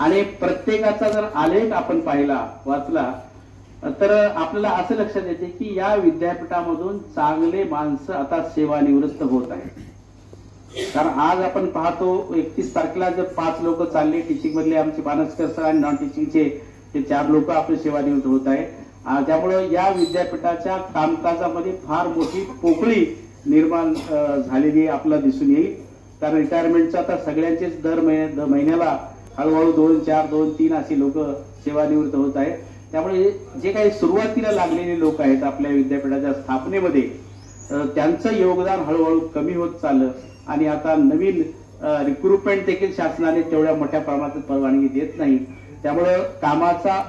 आणि प्रत्येकाचा जर आलेख आपण पाहिला वाचला तर आपल्याला असं लक्षात येते की या विद्यापीठामधून चांगले माणसं आता सेवानिवृत्त होत आहेत। कारण आज आपण पाहतो 31 तारखेला जर 5 लोक चालले टीचिंग मधले आमचे पानसकर सर आणि नॉन टीचिंगचे ते 4 लोक आपले सेवानिवृत्त होत आहेत। त्यामुळे या विद्यापीठाच्या कामकाजामध्ये फार मोठी पोकळी निर्माण झालेली आपल्याला दिसून येईल। कारण रिटायरमेंटचा आता सगळ्यांचेच दर महिन्याला हळूहळू 2, 4, 2, 3 असे लोक सेवानिवृत्त होत आहेत। त्यामुळे जे काही सुरुवातीला लागलेले लोक आहेत आपल्या विद्यापीठाच्या स्थापनेमध्ये त्यांचं योगदान हळूहळू कमी होत चाललं आणि आता नवीन रिक्रुटमेंट देखील शासनाने तेवढ्या मोठ्या प्रमाणात परवानगी देत नाही। त्यामुळे कामाचा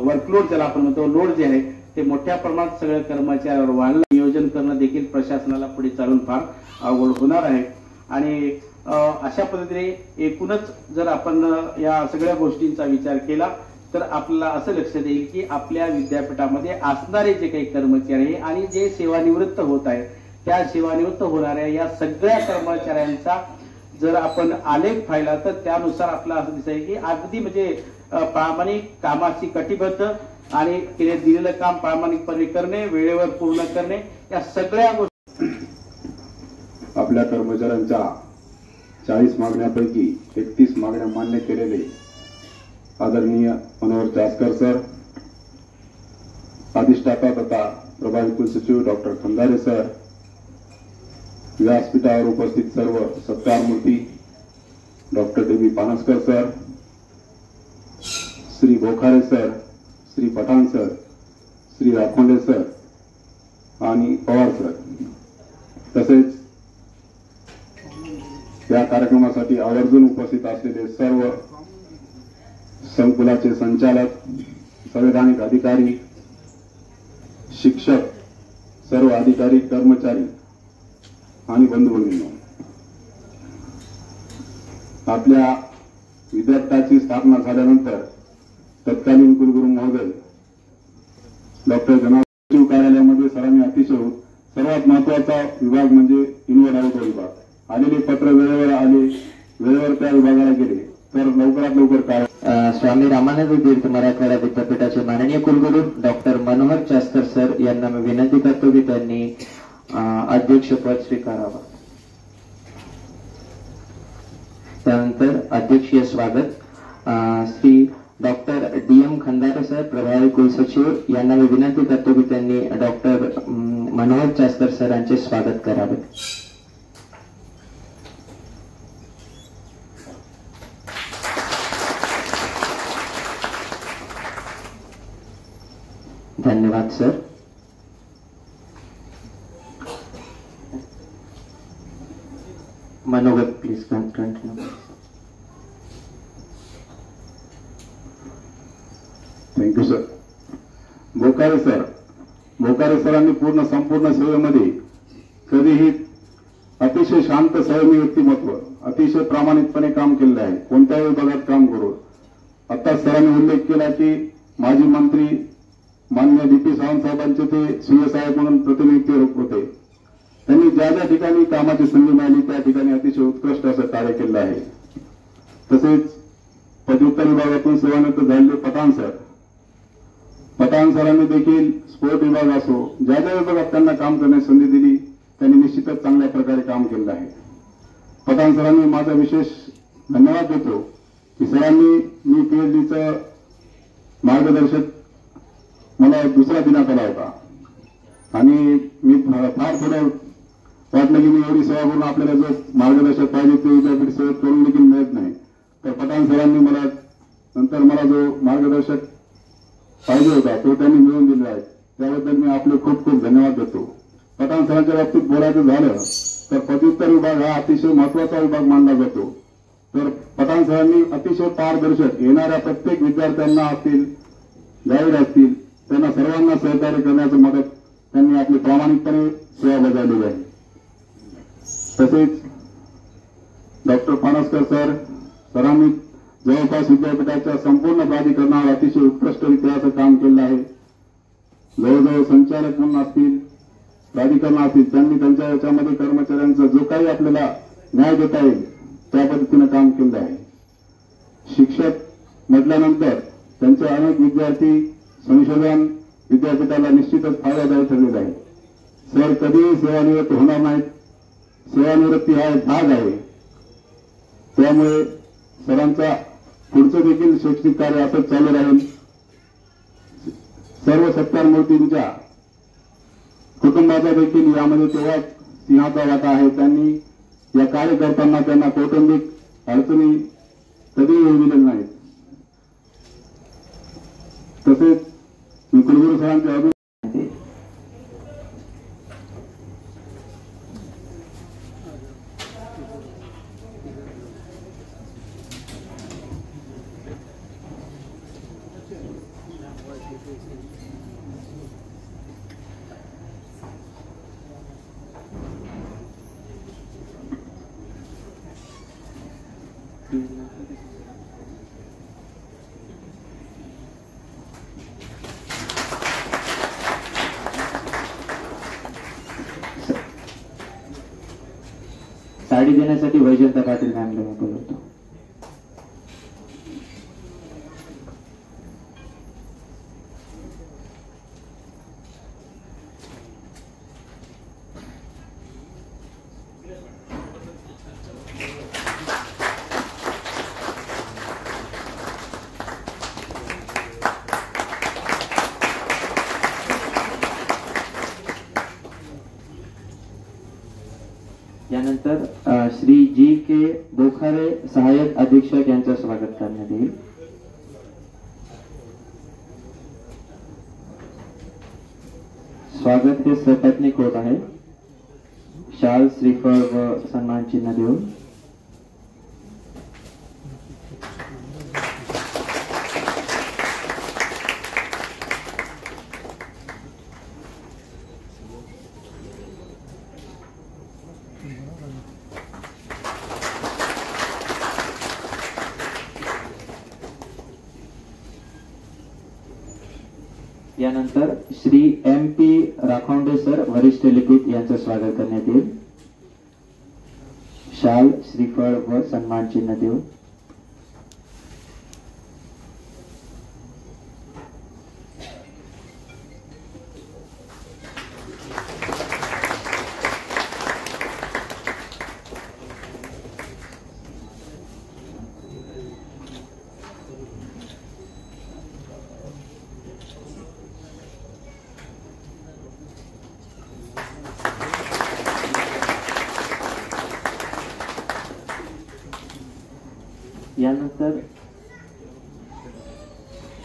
वर्कलोड ज्याला आपण म्हणतो लोड जे आहे ते मोठ्या प्रमाणात सगळ्या कर्मचाऱ्यांवर वाढलं। नियोजन करणं देखील प्रशासनाला पुढे चालून फार अवघड होणार आहे आणि अशा पद्धतीने एकूणच जर आपण या सगळ्या गोष्टींचा विचार केला तर आपल्याला असं लक्षात येईल की आपल्या विद्यापीठामध्ये असणारे जे काही कर्मचारी आणि जे सेवानिवृत्त होत आहेत त्या सेवानिवृत्त होणाऱ्या या सगळ्या कर्मचाऱ्यांचा जर आपण आलेख पाहिला तर त्यानुसार आपल्याला असं दिसेल की अगदी म्हणजे प्रामाणिक कामाची कटिबद्ध आणि दिलेलं काम प्रामाणिकपणे करणे, वेळेवर पूर्ण करणे या सगळ्या गोष्टी आपल्या कर्मचाऱ्यांच्या 40 मागण्यापैकी 31 मागण्या मान्य केलेले आदरणीय मनोहर चासकर सर, अधिष्ठाता तथा प्रभारी कुलसचिव डॉक्टर खंदारे सर, व्यासपीठावर उपस्थित सर्व सत्कारमूर्ती doctor D Pansakar sir, Shri Bokhare sir, Shri Pathan sir, Shri Rakhonde sir आणि पवार सर, तसेच या कार्यक्रमासाठी आवर्जून उपस्थित असलेले सर्व संकुलाचे संचालक, संवैधानिक अधिकारी, शिक्षक, सर्व अधिकारी, कर्मचारी आणि बंधू भगिनींनो, आपल्या विद्यापीठाची स्थापना झाल्यानंतर तत्कालीन कुलगुरू महोदय डॉक्टर जनार्दन कार्यालयामध्ये सरांनी अतिशय सर्वात महत्वाचा विभाग म्हणजे इनवर्ड आउटवर्ड विभाग, आलेले पत्र वेळेवर आले, वेळेवर त्या विभागाला गेले तर लवकरात लवकर काय स्वामी रामानंद तीर्थ मराठवाडा विद्यापीठाचे माननीय कुलगुरू डॉक्टर मनोहर चासकर सर यांना मी विनंती करतो की त्यांनी अध्यक्षपद स्वीकारावं। त्यानंतर अध्यक्षीय स्वागत Shri doctor DM Khandare sir, प्रभारी कुलसचिव यांना मी विनंती करतो की त्यांनी डॉक्टर मनोहर चासकर सर यांचे स्वागत करावे। धन्यवाद सर। मनोगत please continue. Thank you sir. Bokare सरांनी संपूर्ण सेवेमध्ये कधीही अतिशय शांत संयमी व्यक्तिमत्व, अतिशय प्रामाणिकपणे काम केले आहे, कोणत्याही विभागात काम करून। आता सरांनी उल्लेख केला की माजी मंत्री माननीय DP सावंत साहेबांचे ते CSI म्हणून प्रतिनिधित्व होते, त्यांनी ज्या ज्या ठिकाणी कामाची संधी मिळाली त्या ठिकाणी अतिशय उत्कृष्ट असं कार्य केलं आहे। तसेच पदव्युत्तर विभागातून सेवानिवृत्त झालेले पठाण सरांनी देखील स्पोर्ट विभाग असो, ज्या ज्या विभागात त्यांना काम करण्याची संधी दिली त्यांनी निश्चितच चांगल्या प्रकारे काम केलं आहे। पठाण सरांनी माझा विशेष धन्यवाद देतो की सरांनी मी PhDचं मार्गदर्शक मला दुसरा देण्यात आला होता आणि मी फार थोडं वाटलं की मी एवढी सेवा करून आपल्याला जो मार्गदर्शक पाहिजे ते विद्यापीठ सेवेत करून देखील मिळत नाही, तर पठाण सरांनी मला जो मार्गदर्शक पाहिजे होता तो त्यांनी मिळवून दिला आहे, त्याबद्दल मी आपले खूप खूप धन्यवाद देतो। पठाण सरांच्या बाबतीत बोलायचं झालं तर पदव्युत्तर विभाग हा अतिशय महत्वाचा विभाग मानला जातो, तर पठाण सरांनी अतिशय पारदर्शक येणाऱ्या प्रत्येक विद्यार्थ्यांना असतील, गाईड असतील, त्यांना सर्वांना सहकार्य करण्याचं मदत त्यांनी आपली प्रामाणिकपणे सेवा बजावलेली आहे। तसेच डॉक्टर पानसकर सरांनी जवळपास विद्यापीठाच्या संपूर्ण प्राधिकरणावर अतिशय उत्कृष्टरित्या असं काम केलं आहे। जवळजवळ संचालक म्हणून असतील, प्राधिकरण असतील, त्यांनी त्यांच्या याच्यामध्ये कर्मचाऱ्यांचा जो काही आपल्याला न्याय देता येईल त्या पद्धतीने काम केलं आहे। शिक्षक म्हटल्यानंतर त्यांचे अनेक विद्यार्थी संशोधन विद्यापीठाला निश्चितच फायदादायी ठरलेले आहे. सर कधीही सेवानिवृत्त होणार नाहीत. सेवानिवृत्ती हा एक भाग आहे. त्यामुळे सरांचा पुढचं देखील शैक्षणिक कार्य असंच चालू राहील. सर्व सत्कार मूर्तींच्या कुटुंबाचा देखील यामध्ये तेव्हाच सिंहाचा वाटा आहे. त्यांनी या कार्य करताना त्यांना कौटुंबिक अडचणी कधीही येऊ दिलेल्या नाहीत. तसेच मी कुलगुरू सरांचे अभिनंदन. साडी देण्यासाठी वैजयंत पाटील मॅमला मी बोलवतो. यानंतर श्री जी के बोखारे सहाय्यक अधीक्षक यांचं स्वागत करण्यात येईल. स्वागत हे सपत्नीक होत आहे. शाल श्रीफळ व सन्मान चिन्ह देऊन यानंतर श्री एम पी राखोंडे सर वरिष्ठ लिपिक यांचं स्वागत करण्यात येईल. शाल श्रीफळ व सन्मान चिन्ह देऊन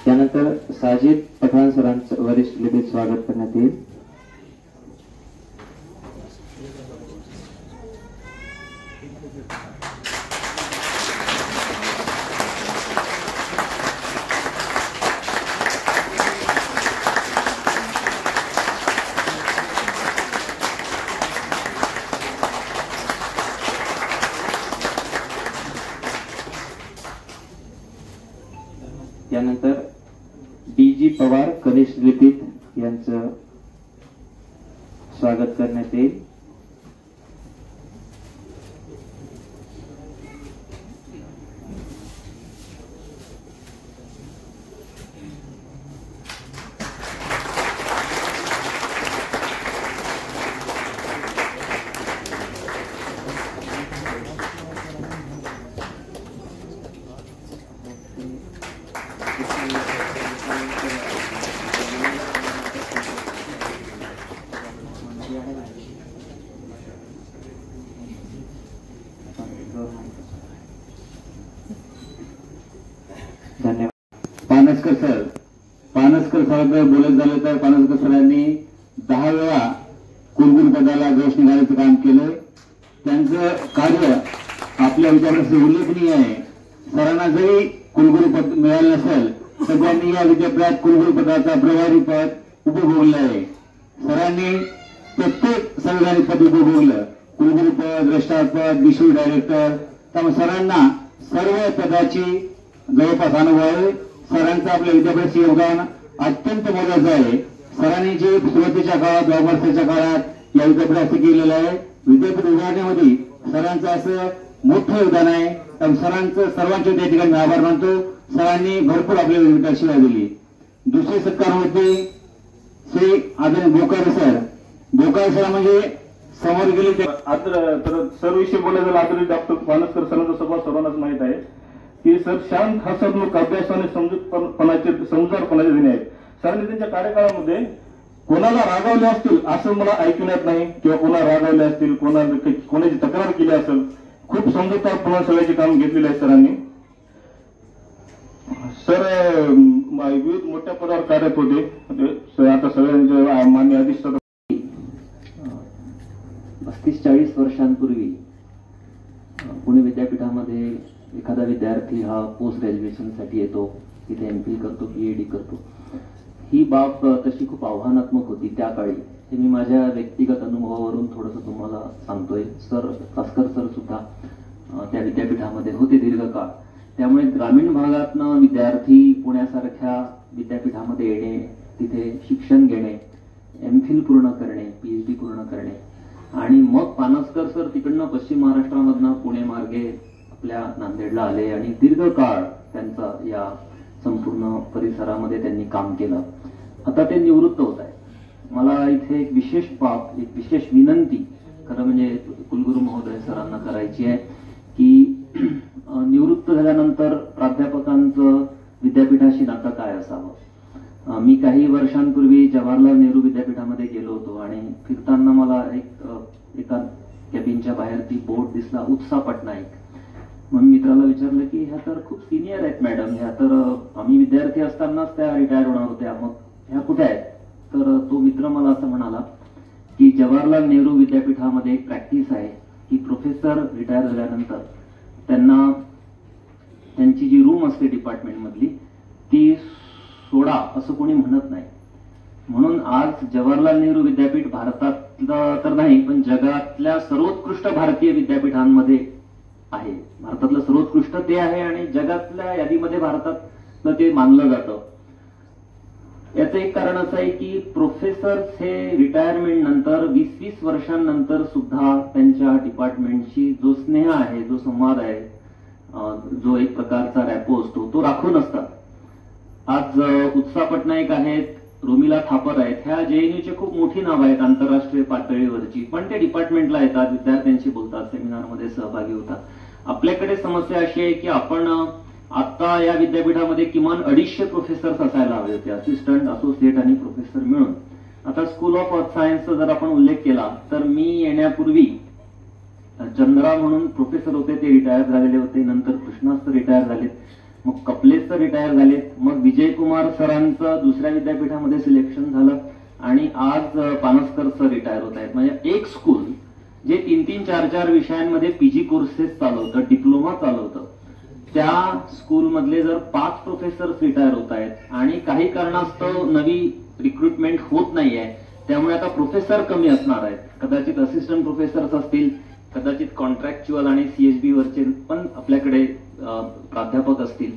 यानंतर साजिद पठाण सरांचं वरिष्ठ लिपिक स्वागत करण्यात येईल. यानंतर डी.जी. पवार कनिष्ठ लिपिक यांचं स्वागत करण्यात येईल. धन्यवाद. पानसकर सरांबद्दल बोलत झालं तर पानसकर सरांनी 10 वेळा कुलगुरू पदाला घोष निघाल्याचं काम केलं. त्यांचं कार्य आपल्या विद्यापीठाचे उल्लेखनीय आहे. सरांना जरी कुलगुरू पद मिळालं नसेल तर त्यांनी या विद्यापीठात कुलगुरू पदाचा प्रभारी पद उपभोगलं आहे. सरांनी प्रत्येक संविधानिक पद उपभोगलं. कुलगुरू पद, रजिस्ट्रार पद, डिस्ट्रिक्ट डायरेक्टर. त्यामुळे सरांना सर्व पदाची जवळपास अनुभव आहे. सरांचं आपल्या विद्यापीठाचे योगदान अत्यंत मोलाचं आहे. सरांनी जे सुरुवातीच्या काळात 2 वर्षाच्या काळात या विद्यापीठाचे केलेलं आहे, विद्यापीठ उभारण्यामध्ये सरांचं असं मोठं योगदान आहे. सरांचं सर्वांच्या त्या ठिकाणी आभार मानतो. सरांनी भरपूर आपल्याला शिवाय दिली. दुसरे सत्कार होते श्री आदरणीय बोकारे सर. बोकारे सर म्हणजे समोर गेले ते तर सर विषयी बोलायचं झालं आदरणीय डॉक्टर पानसकर सरांचा स्वभाव सर्वांनाच माहित आहे की सर शांत हसतमुख अभ्यासाने समजूतदारपणाचे धनी आहेत. सरांनी त्यांच्या कार्यकाळामध्ये कोणाला रागावले असतील असं मला ऐकण्यात नाही किंवा कोणाला रागावले असतील, कोणाची तक्रार केली असेल, खूप समजूतदारपणा सगळ्याचे काम घेतलेले आहे सरांनी. सर विविध मोठ्या पदावर कार्यरत होते. आता सगळ्यांचे मान्य अधिष्ठाता 35-40 वर्षांपूर्वी पुणे विद्यापीठामध्ये एखादा विद्यार्थी हा पोस्ट ग्रॅज्युएशनसाठी येतो, तिथे MPhil करतो, PhD करतो. ही बाब तशी खूप आव्हानात्मक होती त्या काळी. हे मी माझ्या व्यक्तिगत अनुभवावरून थोडंसं तुम्हाला सांगतोय. सर कास्कर सर सुद्धा त्या विद्यापीठामध्ये होते दीर्घकाळ. त्यामुळे ग्रामीण भागातनं विद्यार्थी पुण्यासारख्या विद्यापीठामध्ये येणे, तिथे शिक्षण घेणे, MPhil पूर्ण करणे, PhD पूर्ण करणे आणि मग पानसकर सर तिकडनं पश्चिम महाराष्ट्रामधनं पुणे मार्गे आपल्या नांदेडला आले आणि दीर्घकाळ त्यांचा या संपूर्ण परिसरामध्ये त्यांनी काम केलं. आता ते निवृत्त होत आहे. मला इथे एक विशेष बाब, एक विशेष विनंती खरं म्हणजे कुलगुरू महोदय सरांना करायची आहे की निवृत्त झाल्यानंतर प्राध्यापकांचं विद्यापीठाशी नातं काय असावं. मी काही वर्षांपूर्वी जवाहरलाल नेहरू विद्यापीठामध्ये गेलो होतो आणि फिरताना मला एका कॅबिनच्या बाहेर ती बोर्ड दिसला, उत्सा पटनाईक. मग मित्राला विचारलं की ह्या तर खूप सिनियर आहेत मॅडम, ह्या तर आम्ही विद्यार्थी असतानाच त्या रिटायर होणार होत्या, मग ह्या कुठे आहेत. तर तो मित्र मला असं म्हणाला की जवाहरलाल नेहरू विद्यापीठामध्ये एक प्रॅक्टिस आहे की प्रोफेसर रिटायर झाल्यानंतर त्यांना त्यांची जी रूम असते डिपार्टमेंटमधली ती सोडा असं कोणी म्हणत नाही. म्हणून आज जवाहरलाल नेहरू विद्यापीठ भारतातलं तर नाही पण जगातल्या सर्वोत्कृष्ट भारतीय विद्यापीठांमध्ये आहे. भारतातलं सर्वोत्कृष्ट ते आहे आणि जगातल्या यादीमध्ये भारतातलं ते मानलं जातं. याचं एक कारण असं आहे की प्रोफेसर्स हे रिटायरमेंट नंतर 20-20 वर्षांनंतर सुद्धा त्यांच्या डिपार्टमेंटशी जो स्नेह आहे, जो संवाद आहे, जो एक प्रकारचा रॅपो असतो तो राखून असतात. आज उत्सा पटनाईक आहेत, रोमिला थापर आहेत, ह्या JNUचे खूप मोठी नाव आहेत आंतरराष्ट्रीय पातळीवरची, पण ते डिपार्टमेंटला येतात, विद्यार्थ्यांशी बोलतात, सेमिनारमध्ये सहभागी होतात. आपल्याकडे समस्या अशी आहे की आपण आता या विद्यापीठामध्ये किमान 250 प्रोफेसर्स असायला हवे होते, असिस्टंट, असोसिएट आणि प्रोफेसर मिळून. आता स्कूल ऑफ अर्थ सायन्सचा जर आपण उल्लेख केला तर मी येण्यापूर्वी चंद्रा म्हणून प्रोफेसर होते, ते रिटायर झालेले होते. नंतर कृष्णास्त्र रिटायर झालेत, मग कपलेस रिटायर झालेत, मग विजय कुमार सरांचं दुसऱ्या विद्यापीठामध्ये सिलेक्शन झालं आणि आज पानसकर सर रिटायर होत आहेत. म्हणजे एक स्कूल जे 3-3, 4-4 विषयांमध्ये PG कोर्सेस चालवतं, डिप्लोमा चालवतं, त्या स्कूलमधले जर 5 प्रोफेसर्स रिटायर होत आहेत आणि काही कारणास्तव नवी रिक्रुटमेंट होत नाहीये, त्यामुळे आता प्रोफेसर कमी असणार आहेत. कदाचित असिस्टंट प्रोफेसर्स असतील, कदाचित कॉन्ट्रॅक्च्युअल आणि CHB वरचे पण आपल्याकडे प्राध्यापक असतील,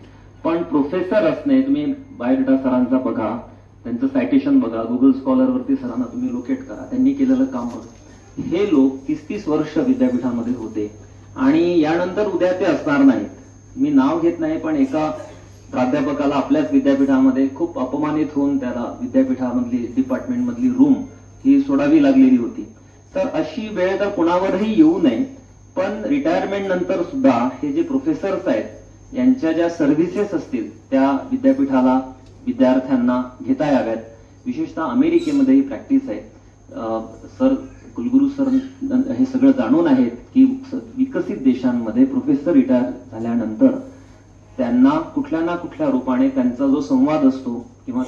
पण प्रोफेसर असणे. तुम्ही बायोडेटा सरांचा बघा, त्यांचं सायटेशन बघा, गुगल स्कॉलरवरती सरांना तुम्ही लोकेट करा, त्यांनी केलेलं काम बघा. हे लोक 30-30 वर्ष विद्यापीठामध्ये होते आणि यानंतर उद्या ते असणार नाहीत. मी नाव घेत नाही, पण एका प्राध्यापकाला आपल्याच विद्यापीठामध्ये खूप अपमानित होऊन त्याला विद्यापीठामधली डिपार्टमेंटमधली रूम ही सोडावी लागलेली होती. तर अशी वेळ तर कुणावरही येऊ नये, पण रिटायरमेंट नंतर सुद्धा हे जे प्रोफेसर्स आहेत यांच्या ज्या सर्व्हिसेस असतील त्या विद्यापीठाला, विद्यार्थ्यांना घेता याव्यात. विशेषतः अमेरिकेमध्ये ही प्रॅक्टिस आहे. सर कुलगुरू सर हे सगळं जाणून आहेत की विकसित देशांमध्ये प्रोफेसर रिटायर झाल्यानंतर त्यांना कुठल्या ना कुठल्या रूपाने त्यांचा जो संवाद असतो किंवा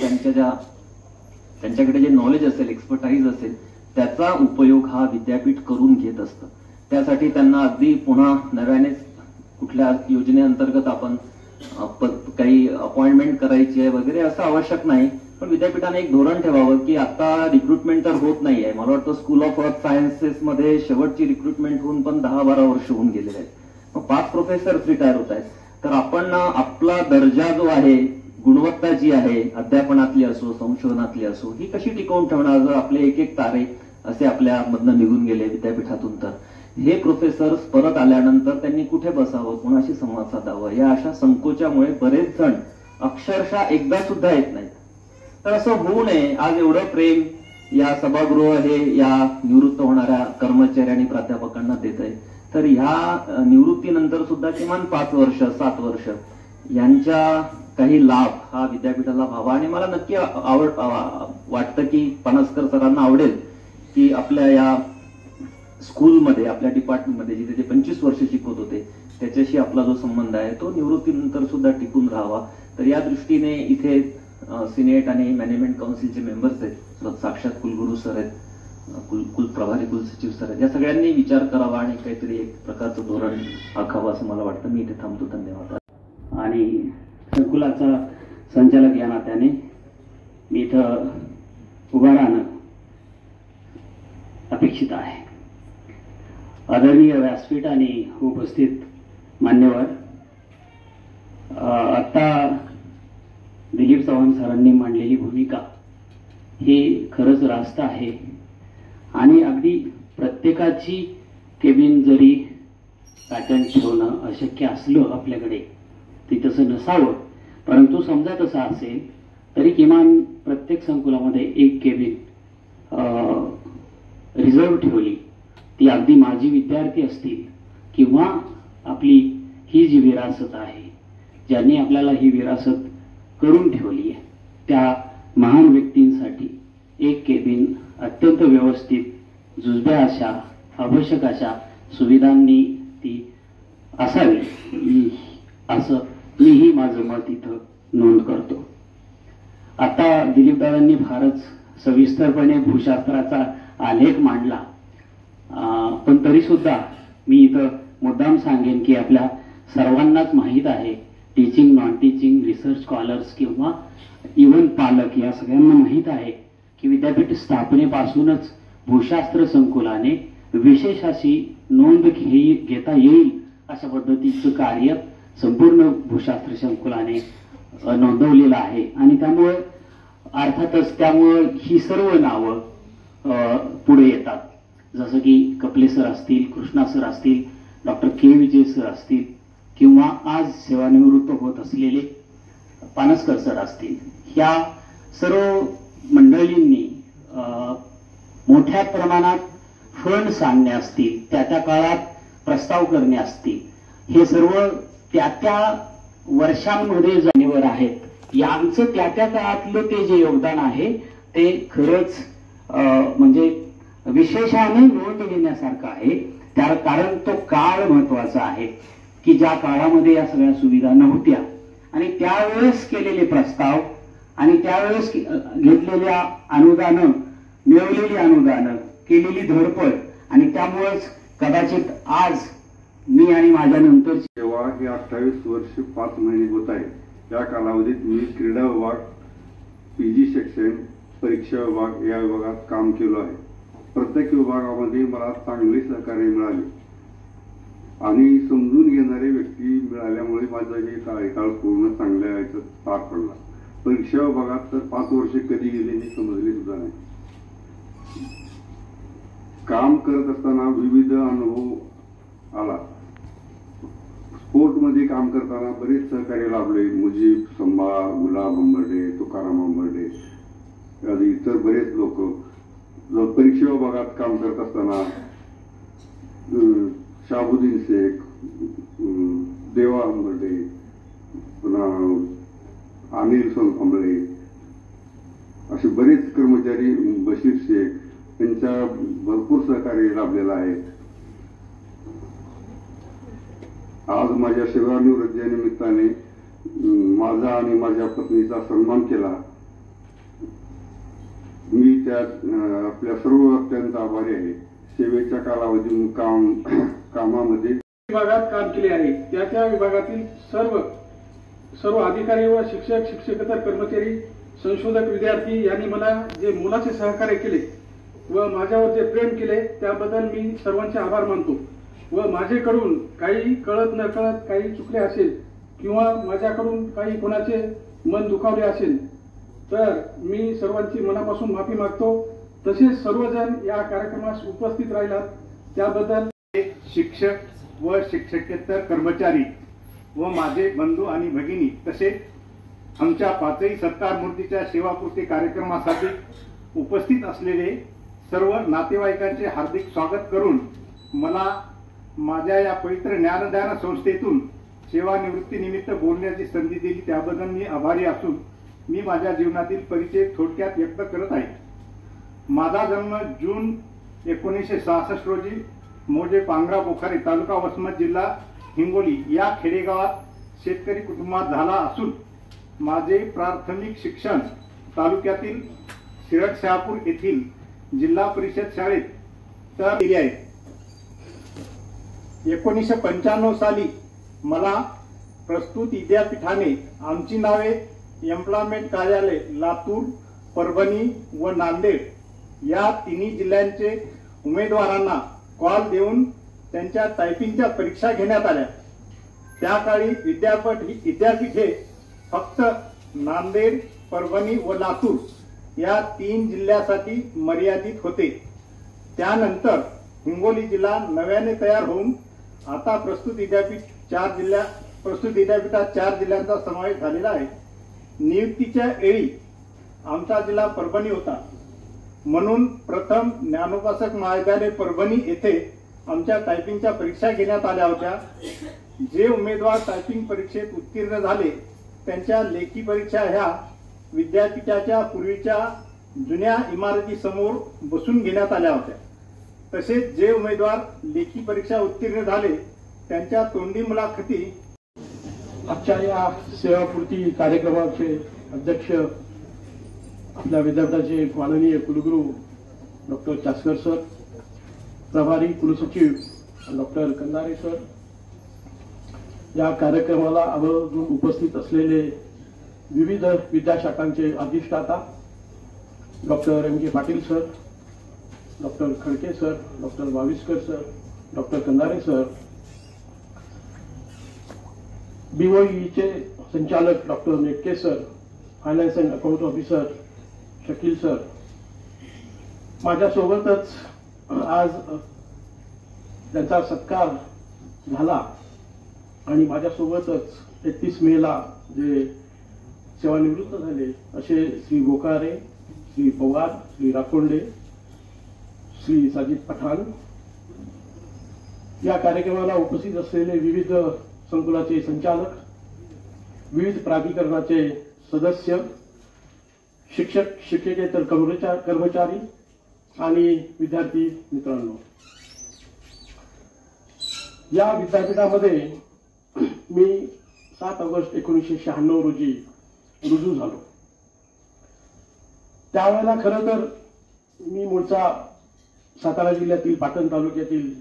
त्यांच्याकडे जे नॉलेज असेल, एक्सपर्टाईज असेल, त्याचा उपयोग हा विद्यापीठ करून घेत असतं. त्यासाठी त्यांना अगदी पुन्हा नव्यानेच कुठल्या योजनेअंतर्गत आपण काही अपॉइंटमेंट करायची आहे वगैरे असं आवश्यक नाही. पण विद्यापीठाने एक धोरण ठेवावं की आता रिक्रुटमेंट तर होत नाहीये. मला वाटतं स्कूल ऑफ अर्थ सायन्सेस मध्ये शेवटची रिक्रुटमेंट होऊन पण 10-12 वर्ष होऊन गेलेले आहेत. मग 5 प्रोफेसर्स रिटायर होत आहेत. तर आपण आपला दर्जा जो आहे, गुणवत्ता जी आहे, अध्यापनातली असो, संशोधनातली असो, ही कशी टिकवून ठेवणार जर आपले एक तारे असे आपल्या मधनं निघून गेले विद्यापीठातून. तर हे प्रोफेसर्स परत आल्यानंतर त्यांनी कुठे बसावं, कुणाशी संवाद साधावं, या अशा संकोचामुळे बरेच जण अक्षरशः एकदा सुद्धा येत नाहीत. तर असं होऊ नये. आज एवढं प्रेम या सभागृह हे या निवृत्त होणाऱ्या कर्मचारी आणि प्राध्यापकांना देत आहे. तर ह्या निवृत्तीनंतर सुद्धा किमान 5 वर्ष 7 वर्ष यांच्या काही लाभ हा विद्यापीठाला व्हावा. आणि मला नक्की वाटतं की पानसकर सरांना आवडेल की आपल्या या स्कूलमध्ये, आपल्या डिपार्टमेंटमध्ये जिथे ते 25 वर्ष शिकवत होते त्याच्याशी आपला जो संबंध आहे तो निवृत्तीनंतर सुद्धा टिकून राहावा. तर या दृष्टीने इथे सिनेट आणि मॅनेजमेंट काउन्सिलचे मेंबर्स आहेत, साक्षात कुलगुरू सर आहेत, प्रभारी कुलसचिव सर आहेत, या सगळ्यांनी विचार करावा आणि काहीतरी एक प्रकारचं धोरण आखावं असं मला वाटतं. मी इथे थांबतो. धन्यवाद. आणि संकुलाचा संचालक या नात्याने मी इथं उभं राहणं अपेक्षित आहे. आदरणीय व्यासपीठ आणि उपस्थित मान्यवर, आता दिलीप चव्हाण सरांनी मांडलेली भूमिका ही खरंच रास्त आहे. आणि अगदी प्रत्येकाची केबिन जरी पॅटर्न ठेवणं अशक्य असलं आपल्याकडे, ते तसं नसावं, परंतु समजा तसं असेल तरी किमान प्रत्येक संकुलामध्ये एक केबिन रिझर्व्ह ठेवली, ती अगदी माजी विद्यार्थी असतील किंवा आपली ही जी विरासत आहे, ज्यांनी आपल्याला ही विरासत करून ठेवली आहे, त्या महान व्यक्तींसाठी एक केबिन अत्यंत व्यवस्थित जुजब्या अशा आवश्यक अशा सुविधांनी ती असावी असं मीही माझं मत इथं नोंद करतो. आता दिलीपदादांनी फारच सविस्तरपणे भूशास्त्राचा आलेख मांडला, पण तरी सुद्धा मी इथं मुद्दाम सांगेन की आपल्या सर्वांनाच माहीत आहे, teaching, non teaching, research scholars किंवा इव्हन पालक या सगळ्यांना माहीत आहे की विद्यापीठ स्थापनेपासूनच भूशास्त्र संकुलाने विशेष अशी नोंद घेता येईल अशा पद्धतीचं कार्य संपूर्ण भूशास्त्र संकुलाने नोंदवलेलं आहे. आणि त्यामुळे अर्थातच त्यामुळे ही सर्व नावं पुढे येतात, जसं की कपले सर असतील, कृष्णा सर असतील, डॉक्टर के विजय सर असतील किंवा आज सेवानिवृत्त होत असलेले पानसकर सर असतील. ह्या सर्व मंडळींनी मोठ्या प्रमाणात फंड्स आणणे असतील, त्या त्या काळात प्रस्ताव करणे असतील, हे सर्व त्या त्या वर्षांमध्ये जाणीवर आहेत. यांचं त्या त्या काळातलं ते जे योगदान आहे ते खरंच म्हणजे विशेषाने नोंद घेण्यासारखं आहे. त्या कारण तो काळ महत्वाचा आहे की ज्या काळामध्ये या सगळ्या सुविधा नव्हत्या आणि त्यावेळेस केलेले प्रस्ताव आणि त्यावेळेस घेतलेल्या अनुदानं, मिळवलेली अनुदानं, केलेली धडपड, आणि त्यामुळेच कदाचित आज मी आणि माझ्या नंतर जेव्हा हे 28 वर्ष 5 महिने होत आहे, या कालावधीत मी क्रीडा विभाग, पीजी सेक्शन, परीक्षा विभाग या विभागात काम केलं आहे. प्रत्येक विभागामध्ये मला चांगले सहकार्य मिळाले आणि समजून घेणारे व्यक्ती मिळाल्यामुळे माझा हे कार्यकाळ पूर्ण चांगल्या याच्यात पार पडला. परीक्षा विभागात तर 5 वर्ष कधी गेले हे समजले सुद्धा नाही. काम करत असताना विविध अनुभव आला. स्पोर्टमध्ये काम करताना बरेच सहकार्य लाभले. मुजीब, संभा, गुलाब अंबर्डे, तुकाराम अंबर्डे आदी इतर बरेच लोक. परीक्षा विभागात काम करत असताना शाबुद्दीन शेख, देवा अंबर्डे, पुन्हा अनिल सोनकांबळे असे बरेच कर्मचारी, बशीर शेख यांच्या भरपूर सहकार्य लाभलेलं आहे. आज माझ्या सेवानिवृत्ती निमित्ताने माझा आणि माझ्या पत्नीचा सन्मान केला. मी त्या आपल्या सर्व अत्यंत आभारी आहे. सेवेच्या कालावधी कामामध्ये विभागात काम केले आहे. त्या त्या विभागातील सर्व अधिकारी व शिक्षक, शिक्षकेतर कर्मचारी, संशोधक, विद्यार्थी यांनी मला जे मोलाचे सहकार्य केले व माझ्यावर जे प्रेम केले त्याबद्दल मी सर्वांचे आभार मानतो. व माझ्याकडून काही कळत न कळत काही चुकले असेल किंवा माझ्याकडून काही कोणाचे मन दुखावले असेल तर मी सर्वांची मनापासून माफी मागतो. तसेच सर्वजण या कार्यक्रमास उपस्थित राहिलात त्याबद्दल शिक्षक व शिक्षकेतर कर्मचारी व माझे बंधू आणि भगिनी तसेच आमच्या पाचही सत्कार मूर्तीच्या सेवापूर्ती कार्यक्रमासाठी उपस्थित असलेले सर्व नातेवाईकांचे हार्दिक स्वागत करून मला माझ्या या पवित्र ज्ञानदान संस्थेतून सेवानिवृत्तीनिमित्त बोलण्याची संधी दिली त्याबद्दल मी आभारी असून मी माझ्या जीवनातील परिचय थोडक्यात व्यक्त करत आहे. माझा जन्म जून 1966 रोजी मोजे पांगरा पोखारे तालुका वसमत जिल्हा हिंगोली या खेडेगावात शेतकरी कुटुंबात झाला असून माझे प्राथमिक शिक्षण तालुक्यातील शिरडशहापूर येथील जिल्हा परिषद शाळेत तर केले आहे. 1995 साली मला प्रस्तुत विद्यापीठाने आमची नावे एम्प्लॉयमेंट कार्यालय लातूर, परभणी व नांदेड या तिन्ही जिल्ह्यांचे उमेदवारांना कॉल देऊन त्यांच्या टायपिंगच्या परीक्षा घेण्यात आल्या. त्या काळी विद्यापीठ हे फक्त नांदेड, परभणी व लातूर या 3 जिल्ह्यासाठी मर्यादित होते. त्यानंतर हिंगोली जिल्हा नव्याने तयार होऊन आता प्रस्तुत विद्यापीठात 4 जिल्ह्यांचा समावेश झालेला आहे. नियुक्तीच्या वेळी आमचा जिल्हा परभणी होता म्हणून प्रथम ज्ञानोपासक महाविद्यालय परभणी येथे आमच्या टायपिंगच्या परीक्षा घेण्यात आल्या होत्या. जे उमेदवार टायपिंग परीक्षेत उत्तीर्ण झाले त्यांच्या लेखी परीक्षा ह्या विद्यापीठाच्या पूर्वीच्या जुन्या इमारतीसमोर बसून घेण्यात आल्या होत्या. तसेच जे उमेदवार लेखी परीक्षा उत्तीर्ण झाले त्यांच्या तोंडी मुलाखती. आजच्या या सेवापूर्ती कार्यक्रमाचे अध्यक्ष आपल्या विद्यापीठाचे माननीय कुलगुरू डॉक्टर चासकर सर, प्रभारी कुलसचिव डॉक्टर कंदारे सर, या कार्यक्रमाला आवर्जून उपस्थित असलेले विविध विद्याशाखांचे अधिष्ठाता doctor M K Patil sir, doctor Khadke sir, doctor Waviskar sir, doctor Kandare sir, BOE संचालक doctor Netke sir, finance and account officer Shakil sir, माझ्यासोबतच आज त्यांचा सत्कार झाला आणि माझ्यासोबतच 31 मेला जे सेवानिवृत्त झाले असे श्री बोकारे, श्री पवार, श्री राखोंडे, श्री साजिद पठाण, या कार्यक्रमाला उपस्थित असलेले विविध संकुलाचे संचालक, विविध प्राधिकरणाचे सदस्य, शिक्षक, शिक्षकेतर कर्मचारी आणि विद्यार्थी मित्रांनो, या विद्यापीठामध्ये मी 7 ऑगस्ट 1996 रोजी रुजू झालो. त्यावेळेला खरं तर मी मूळचा सातारा जिल्ह्यातील पाटण तालुक्यातील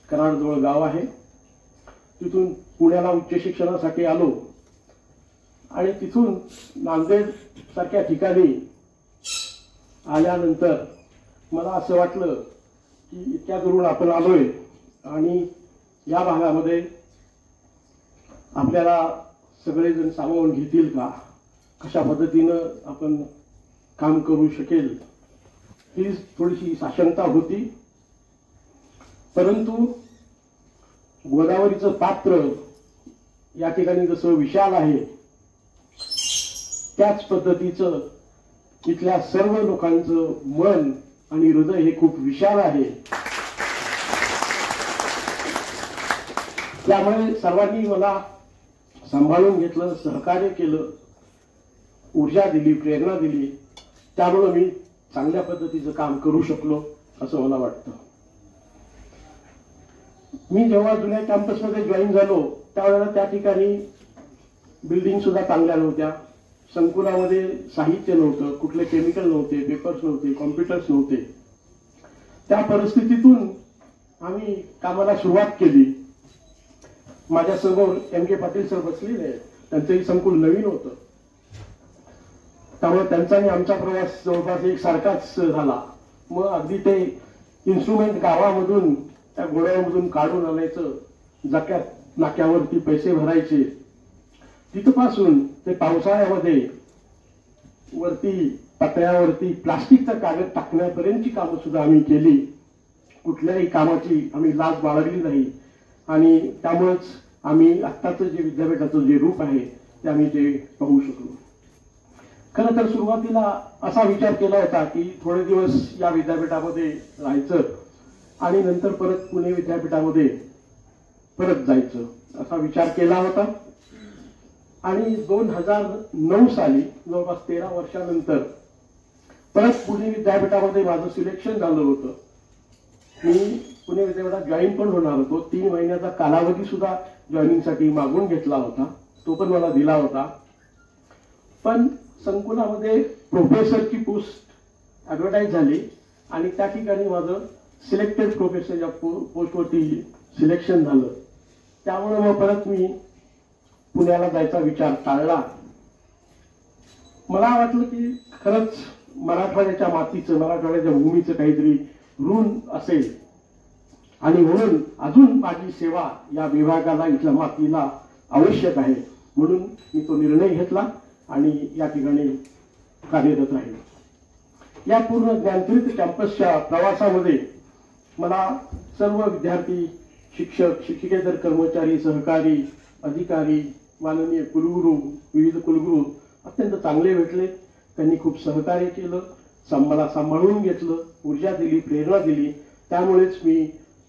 कराडजवळ गाव आहे. तिथून पुण्याला उच्च शिक्षणासाठी आलो आणि तिथून नांदेड सारख्या ठिकाणी आल्यानंतर मला असं वाटलं की इतक्या दुरून आपण आलोय आणि या भागामध्ये आपल्याला सगळेजण सामावून घेतील का, कशा पद्धतीनं आपण काम करू शकेल, ही थोडीशी साशंकता होती. परंतु गोदावरीचं पात्र या ठिकाणी जसं विशाल आहे त्याच पद्धतीचं इथल्या सर्व लोकांचं मन आणि हृदय हे खूप विशाल आहे. त्यामुळे सर्वांनी मला सांभाळून घेतलं, सहकार्य केलं, ऊर्जा दिली, प्रेरणा दिली. त्यामुळे मी चांगल्या पद्धतीचं काम करू शकलो असं मला वाटतं. मी जेव्हा जुन्या कॅम्पसमध्ये जॉईन झालो त्यावेळेला त्या ठिकाणी बिल्डिंग सुद्धा चांगल्या नव्हत्या, संकुलामध्ये साहित्य नव्हतं, कुठले केमिकल नव्हते, पेपर्स नव्हते, कॉम्प्युटर्स नव्हते. त्या परिस्थितीतून आम्ही कामाला सुरुवात केली. माझ्यासमोर एम के पाटील सर बसलेले, त्यांचंही संकुल नवीन होतं. त्यामुळे त्यांचा आणि आमचा प्रवास जवळपास एक सारखाच झाला. मग अगदी ते इन्स्ट्रुमेंट गावामधून त्या घोड्यामधून काढून आणायचं, जकात नाक्यावरती पैसे भरायचे, तिथपासून ते पावसाळ्यामध्ये वरती पत्र्यावरती प्लास्टिकचा कागद टाकण्यापर्यंतची कामं सुद्धा आम्ही केली. कुठल्याही कामाची आम्ही लाज बाळगली नाही आणि त्यामुळेच आम्ही आत्ताचं जे विद्यापीठाचं जे रूप आहे ते आम्ही ते पाहू शकलो. खरं तर सुरुवातीला असा विचार केला होता की थोडे दिवस या विद्यापीठामध्ये राहायचं आणि नंतर परत पुणे विद्यापीठामध्ये परत जायचं असा विचार केला होता. आणि 2009 साली जवळपास 13 वर्षानंतर परत पुणे विद्यापीठामध्ये माझं सिलेक्शन झालं होतं. मी पुणे विद्यापीठात जॉईन पण होणार होतो. 3 महिन्याचा कालावधी सुद्धा जॉईनिंगसाठी मागून घेतला होता, तो पण मला दिला होता. पण संकुलामध्ये प्रोफेसरची पोस्ट ऍडव्हर्टाईज झाली आणि त्या ठिकाणी माझं सिलेक्टेड प्रोफेसर या पोस्टवरती सिलेक्शन झालं. त्यामुळे मग परत मी पुण्याला जायचा विचार टाळला. मला वाटलं की खरंच मराठवाड्याच्या मातीचं, मराठवाड्याच्या भूमीचं काहीतरी ऋण असेल आणि म्हणून अजून माझी सेवा या विभागाला, इथल्या मातीला आवश्यक आहे. म्हणून मी तो निर्णय घेतला आणि या ठिकाणी कार्यरत राहिलो. या पूर्ण ज्ञानतीर्थ कॅम्पसच्या प्रवासामध्ये मला सर्व विद्यार्थी, शिक्षक, शिक्षकेतर कर्मचारी, सहकारी, अधिकारी, माननीय कुलगुरू, विविध कुलगुरू अत्यंत चांगले भेटले. त्यांनी खूप सहकार्य केलं, मला सांभाळून घेतलं, ऊर्जा दिली, प्रेरणा दिली. त्यामुळेच मी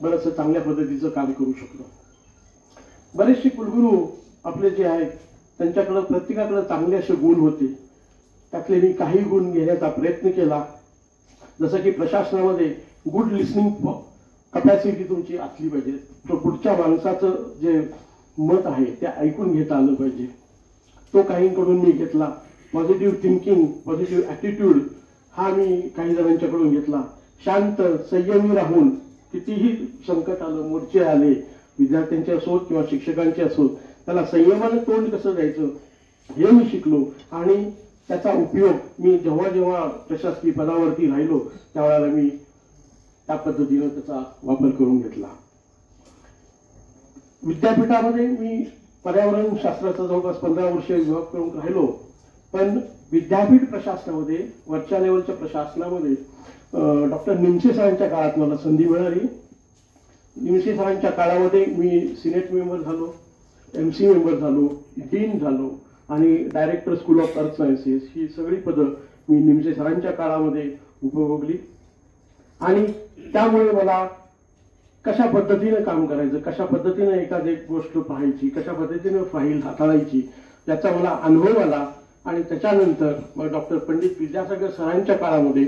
बरंचसं चांगल्या पद्धतीचं काम करू शकलो. बरेचसे कुलगुरू आपले जे आहेत त्यांच्याकडे प्रत्येकाकडे चांगले असे गुण होते. त्यातले मी काही गुण घेण्याचा प्रयत्न केला. जसं की प्रशासनामध्ये गुड लिसनिंग कपॅसिटी तुमची असली पाहिजे. तो पुढच्या माणसाचं जे मत आहे ते ऐकून घेता आलं पाहिजे. तो काहींकडून मी घेतला. पॉझिटिव्ह थिंकिंग, पॉझिटिव्ह ॲटिट्यूड हा मी काही जणांच्याकडून घेतला. शांत, संयमी राहून कितीही संकट आलं, मोर्चे आले, विद्यार्थ्यांचे असोत किंवा शिक्षकांचे असोत, त्याला संयमानं तोंड कसं द्यायचं हे मी शिकलो. आणि त्याचा उपयोग मी जेव्हा जेव्हा प्रशासकीय पदावरती राहिलो त्यावेळेला मी त्या पद्धतीनं त्याचा वापर करून घेतला. विद्यापीठामध्ये मी पर्यावरण शास्त्राचा जवळपास 15 वर्ष विभाग करून राहिलो. पण विद्यापीठ प्रशासनामध्ये, वरच्या लेवलच्या प्रशासनामध्ये डॉक्टर निमसे सरांच्या काळात मला संधी मिळाली. निमसे सरांच्या काळामध्ये मी सिनेट मेंबर झालो, MC मेंबर झालो, डीन झालो आणि director school of earth sciences ही सगळी पदं मी निमसे सरांच्या काळामध्ये उपभोगली. आणि त्यामुळे मला कशा पद्धतीने काम करायचं, कशा पद्धतीने एखादी गोष्ट पाहायची, कशा पद्धतीने फाईल हाताळायची याचा मला अनुभव आला. आणि त्याच्यानंतर मग डॉक्टर पंडित विद्यासागर सरांच्या काळामध्ये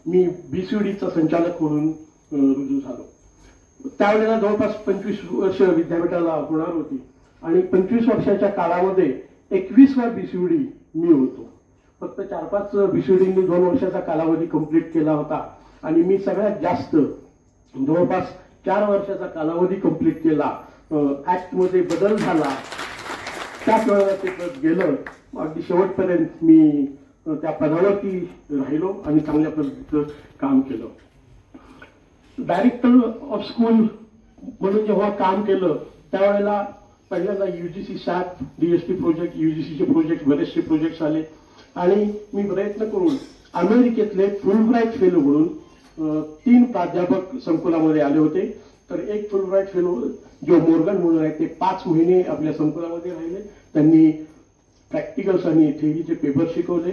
मी BCDचा संचालक म्हणून रुजू झालो. त्यावेळेला जवळपास 25 वर्ष विद्यापीठाला होणार होती आणि 25 वर्षाच्या काळामध्ये 21वा BCD मी होतो. फक्त 4-5 BCDनी 2 वर्षाचा कालावधी कंप्लीट केला होता आणि मी सगळ्यात जास्त जवळपास 4 वर्षाचा कालावधी कंप्लीट केला. ऍक्टमध्ये बदल झाला, त्याच वेळेला ते पद गेलं. अगदी शेवटपर्यंत मी त्या पदावरती राहिलो आणि चांगल्या पद्धतीचं काम केलं. डायरेक्टर ऑफ स्कूल म्हणून जेव्हा काम केलं त्यावेळेला पहिल्यांदा UGC SAP, DSP प्रोजेक्ट, UGCचे प्रोजेक्ट, बरेचसे प्रोजेक्ट्स आले आणि मी प्रयत्न करून अमेरिकेतले फुलब्राईट फेलो म्हणून 3 प्राध्यापक संकुलामध्ये आले होते. तर एक फुलब्राईट फेलो जो मोर्गन म्हणून आहे ते 5 महिने आपल्या संकुलामध्ये राहिले. त्यांनी प्रॅक्टिकल्स आणि थेअरीचे पेपर शिकवले.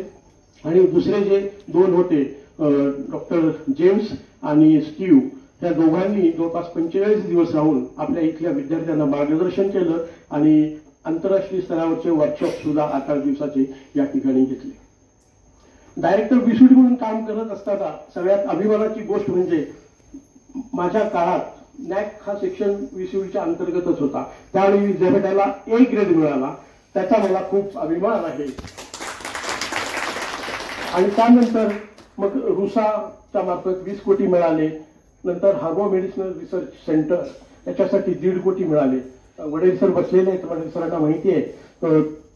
आणि दुसरे जे 2 होते डॉक्टर जेम्स आणि स्टीव्ह, त्या दोघांनी जवळपास 45 दिवस राहून आपल्या इथल्या विद्यार्थ्यांना मार्गदर्शन केलं आणि आंतरराष्ट्रीय स्तरावरचे वर्कशॉप सुद्धा 8 दिवसाचे या ठिकाणी घेतले. डायरेक्टर BCD म्हणून काम करत असताना सगळ्यात अभिमानाची गोष्ट म्हणजे माझ्या काळात नॅक हा सेक्शन BCDच्या अंतर्गतच होता. त्यावेळी विद्यापीठाला A ग्रेड मिळाला, त्याचा मला खूप अभिमान आहे. आणि त्यानंतर मग रुसाच्या मार्फत 20 कोटी मिळाले. नंतर हार्बो मेडिसिनल रिसर्च सेंटर त्याच्यासाठी 1.5 कोटी मिळाले. वडील सर बसलेले आहेत, वडील सरांना माहिती आहे.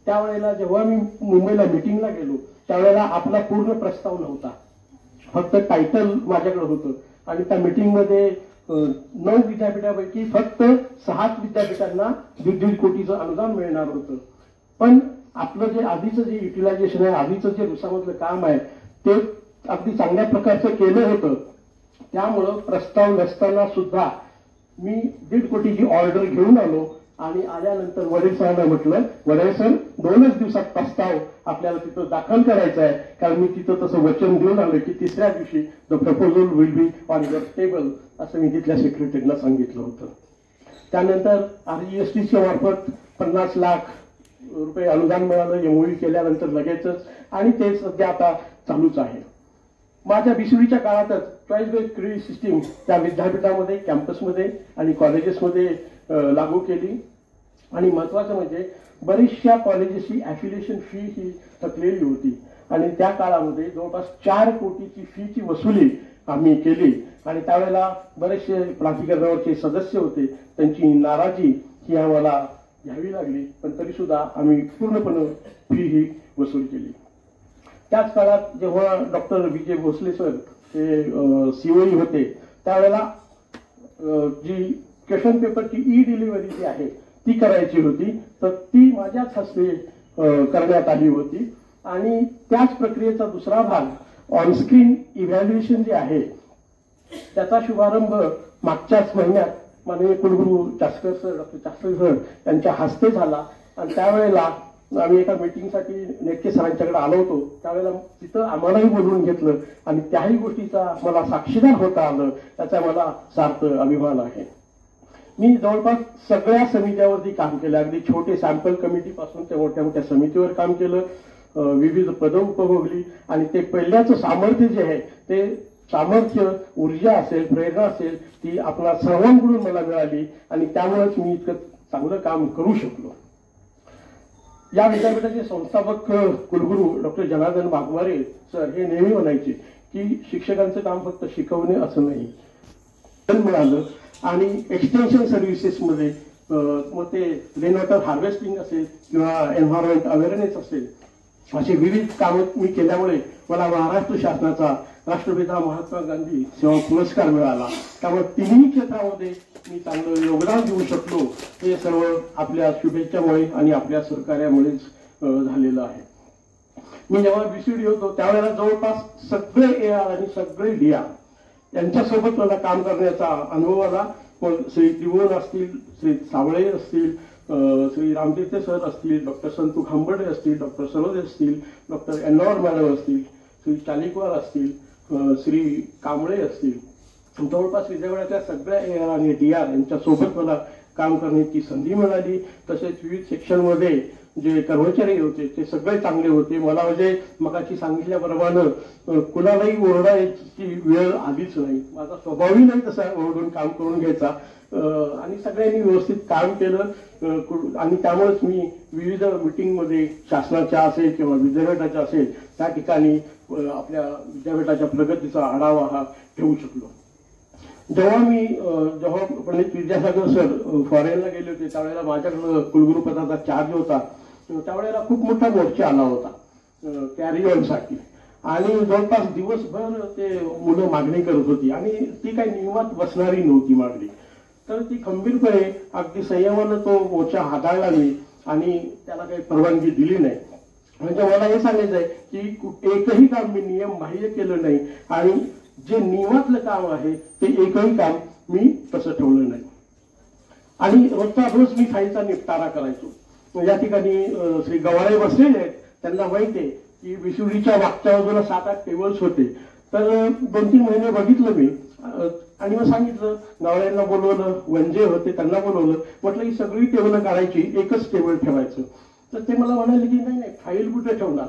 त्यावेळेला जेव्हा मी मुंबईला मिटिंगला गेलो त्यावेळेला आपला पूर्ण प्रस्ताव नव्हता, फक्त टायटल माझ्याकडे होतं. आणि त्या मिटिंगमध्ये 9 विद्यापीठापैकी फक्त 6 विद्यापीठांना 1.5 कोटीचं अनुदान मिळणार होतं. पण आपलं जे आधीचं जे युटिलायझेशन आहे, आधीचं जे रुसामधलं काम आहे ते अगदी चांगल्या प्रकारचं केलं होतं. त्यामुळं प्रस्ताव नसताना सुद्धा मी 1.5 कोटीची ऑर्डर घेऊन आलो आणि आल्यानंतर वडील सरांना म्हटलं, वडील सर 2च दिवसात प्रस्ताव आपल्याला तिथं दाखल करायचा आहे, कारण मी तिथं तसं वचन देऊन आलो की 3ऱ्या दिवशी the proposal will be on your table, असं मी तिथल्या सेक्रेटरीला सांगितलं होतं. त्यानंतर RGSTच्या मार्फत 50 लाख रुपये अनुदान मिळालं MOU केल्यानंतर लगेचच, आणि ते सध्या आता चालूच आहे. माझ्या बिसुरीच्या काळातच चॉईस बेस्ड क्रेडिट सिस्टीम त्या विद्यापीठामध्ये, कॅम्पसमध्ये आणि कॉलेजेसमध्ये लागू केली. आणि महत्वाचं म्हणजे बरीचशा कॉलेजेसची ॲफिलिएशन फी ही थकलेली होती आणि त्या काळामध्ये जवळपास 4 कोटीची फीची वसुली आम्ही केली. आणि त्यावेळेला बरेचसे प्राधिकरणावरचे सदस्य होते, त्यांची नाराजी ही आम्हाला घ्यावी लागली, पण तरी सुद्धा आम्ही पूर्णपणे फी ही वसूल केली. त्याच काळात जेव्हा डॉक्टर विजय भोसले सर हे COE होते, त्यावेळेला जी क्वेश्चन पेपरची डिलिव्हरी जी आहे ती करायची होती, तर ती माझ्याच हस्ते करण्यात आली होती. आणि त्याच प्रक्रियेचा दुसरा भाग ऑनस्क्रीन इव्हॅल्युएशन जे आहे त्याचा शुभारंभ मागच्याच महिन्यात माननीय कुलगुरू Chaskar sir, doctor Chaskar sir यांच्या हस्ते झाला. आणि त्यावेळेला आम्ही एका मीटिंगसाठी नेटके सरांच्याकडे आलो होतो, त्यावेळेला तिथं आम्हालाही बोलवून घेतलं आणि त्याही गोष्टीचा मला साक्षीदार होता आलं, त्याचा मला सार्थ अभिमान आहे. मी जवळपास सगळ्या समित्यावरती काम केलं, अगदी छोटे सॅम्पल कमिटीपासून ते मोठ्या मोठ्या समितीवर काम केलं, विविध पदं उपभोगली. आणि ते पहिल्याचं सामर्थ्य जे आहे ते सामर्थ्य, ऊर्जा असेल, प्रेरणा असेल, ती आपल्या सर्वांकडून मला मिळाली आणि त्यामुळेच मी इतकं चांगलं काम करू शकलो. या विद्यापीठाचे संस्थापक कुलगुरू डॉक्टर जनार्दन वाघमारे सर हे नेहमी म्हणायचे की शिक्षकांचं काम फक्त शिकवणे असं नाही. मिळालं आणि एक्सटेन्शन सर्व्हिसेसमध्ये मग ते रेन वॉटर हार्वेस्टिंग असेल किंवा एन्व्हायरमेंट अवेअरनेस असेल, असे विविध कामं मी केल्यामुळे मला महाराष्ट्र शासनाचा राष्ट्रपिता महात्मा गांधी सेवा पुरस्कार मिळाला. त्यामुळे तिन्ही क्षेत्रामध्ये मी चांगलं योगदान देऊ शकलो, हे सर्व आपल्या शुभेच्छामुळे आणि आपल्या सहकार्यामुळेच झालेलं आहे. मी जेव्हा BCD होतो त्यावेळेला जवळपास सगळे AR आणि सगळे DR यांच्यासोबत मला काम करण्याचा अनुभव आला. श्री त्रिभुवन असतील, श्री सावळे असतील, श्री रामतीर्थ सर असतील, डॉक्टर संतू खांबर्डे असतील, डॉक्टर सरोदे असतील, डॉक्टर एन्नॉर मॅडम असतील, श्री चालिकवार असतील, श्री कांबळे असतील, जवळपास विद्यापीठाच्या सगळ्या AR आणि DR यांच्यासोबत मला काम करण्याची संधी मिळाली. तसेच विविध सेक्शनमध्ये जे कर्मचारी होते ते सगळे चांगले होते. मला म्हणजे मगाशी सांगितल्याप्रमाणे कुणालाही ओरडायची वेळ आलीच नाही. माझा स्वभावही नाही तसा ओरडून काम करून घ्यायचा आणि सगळ्यांनी व्यवस्थित काम केलं आणि त्यामुळेच मी विविध मिटिंगमध्ये शासनाच्या असेल किंवा विद्यापीठाच्या असेल त्या ठिकाणी आपल्या विद्यापीठाच्या प्रगतीचा आढावा हा ठेवू शकलो. जेव्हा पंडित विद्यासागर सर फॉरेनला गेले होते त्यावेळेला माझ्याकडं कुलगुरुपदाचा चार्ज होता. त्यावेळेला खूप मोठा मोर्चा आला होता कॅरी ऑन साठी आणि जवळपास दिवसभर ते मुलं मागणी करत होती आणि ती काही नियमात बसणारी नव्हती मागणी. तर ती खंबीरपणे अगदी संयमानं तो मोर्चा हाताळला मी आणि त्याला काही परवानगी दिली नाही. म्हणजे मला हे सांगायचं आहे की एकही काम मी नियम बाह्य केलं नाही आणि जे नियमातलं काम आहे ते एकही काम मी तसं ठेवलं नाही. आणि रोजचा रोज मी फाईलचा निपटारा करायचो. या ठिकाणी श्री गवाळे बसलेले आहेत, त्यांना माहिती आहे की BCDच्या मागच्या बाजूला 7-8 टेबल्स होते. तर 2-3 महिने बघितलं मी आणि मग सांगितलं, गवाळ्यांना बोलवलं, वंजे होते त्यांना बोलवलं, म्हटलं ही सगळी टेबल काढायची, एकच टेबल ठेवायचं. तर ते मला म्हणाले की नाही फाईल कुठे ठेवणार.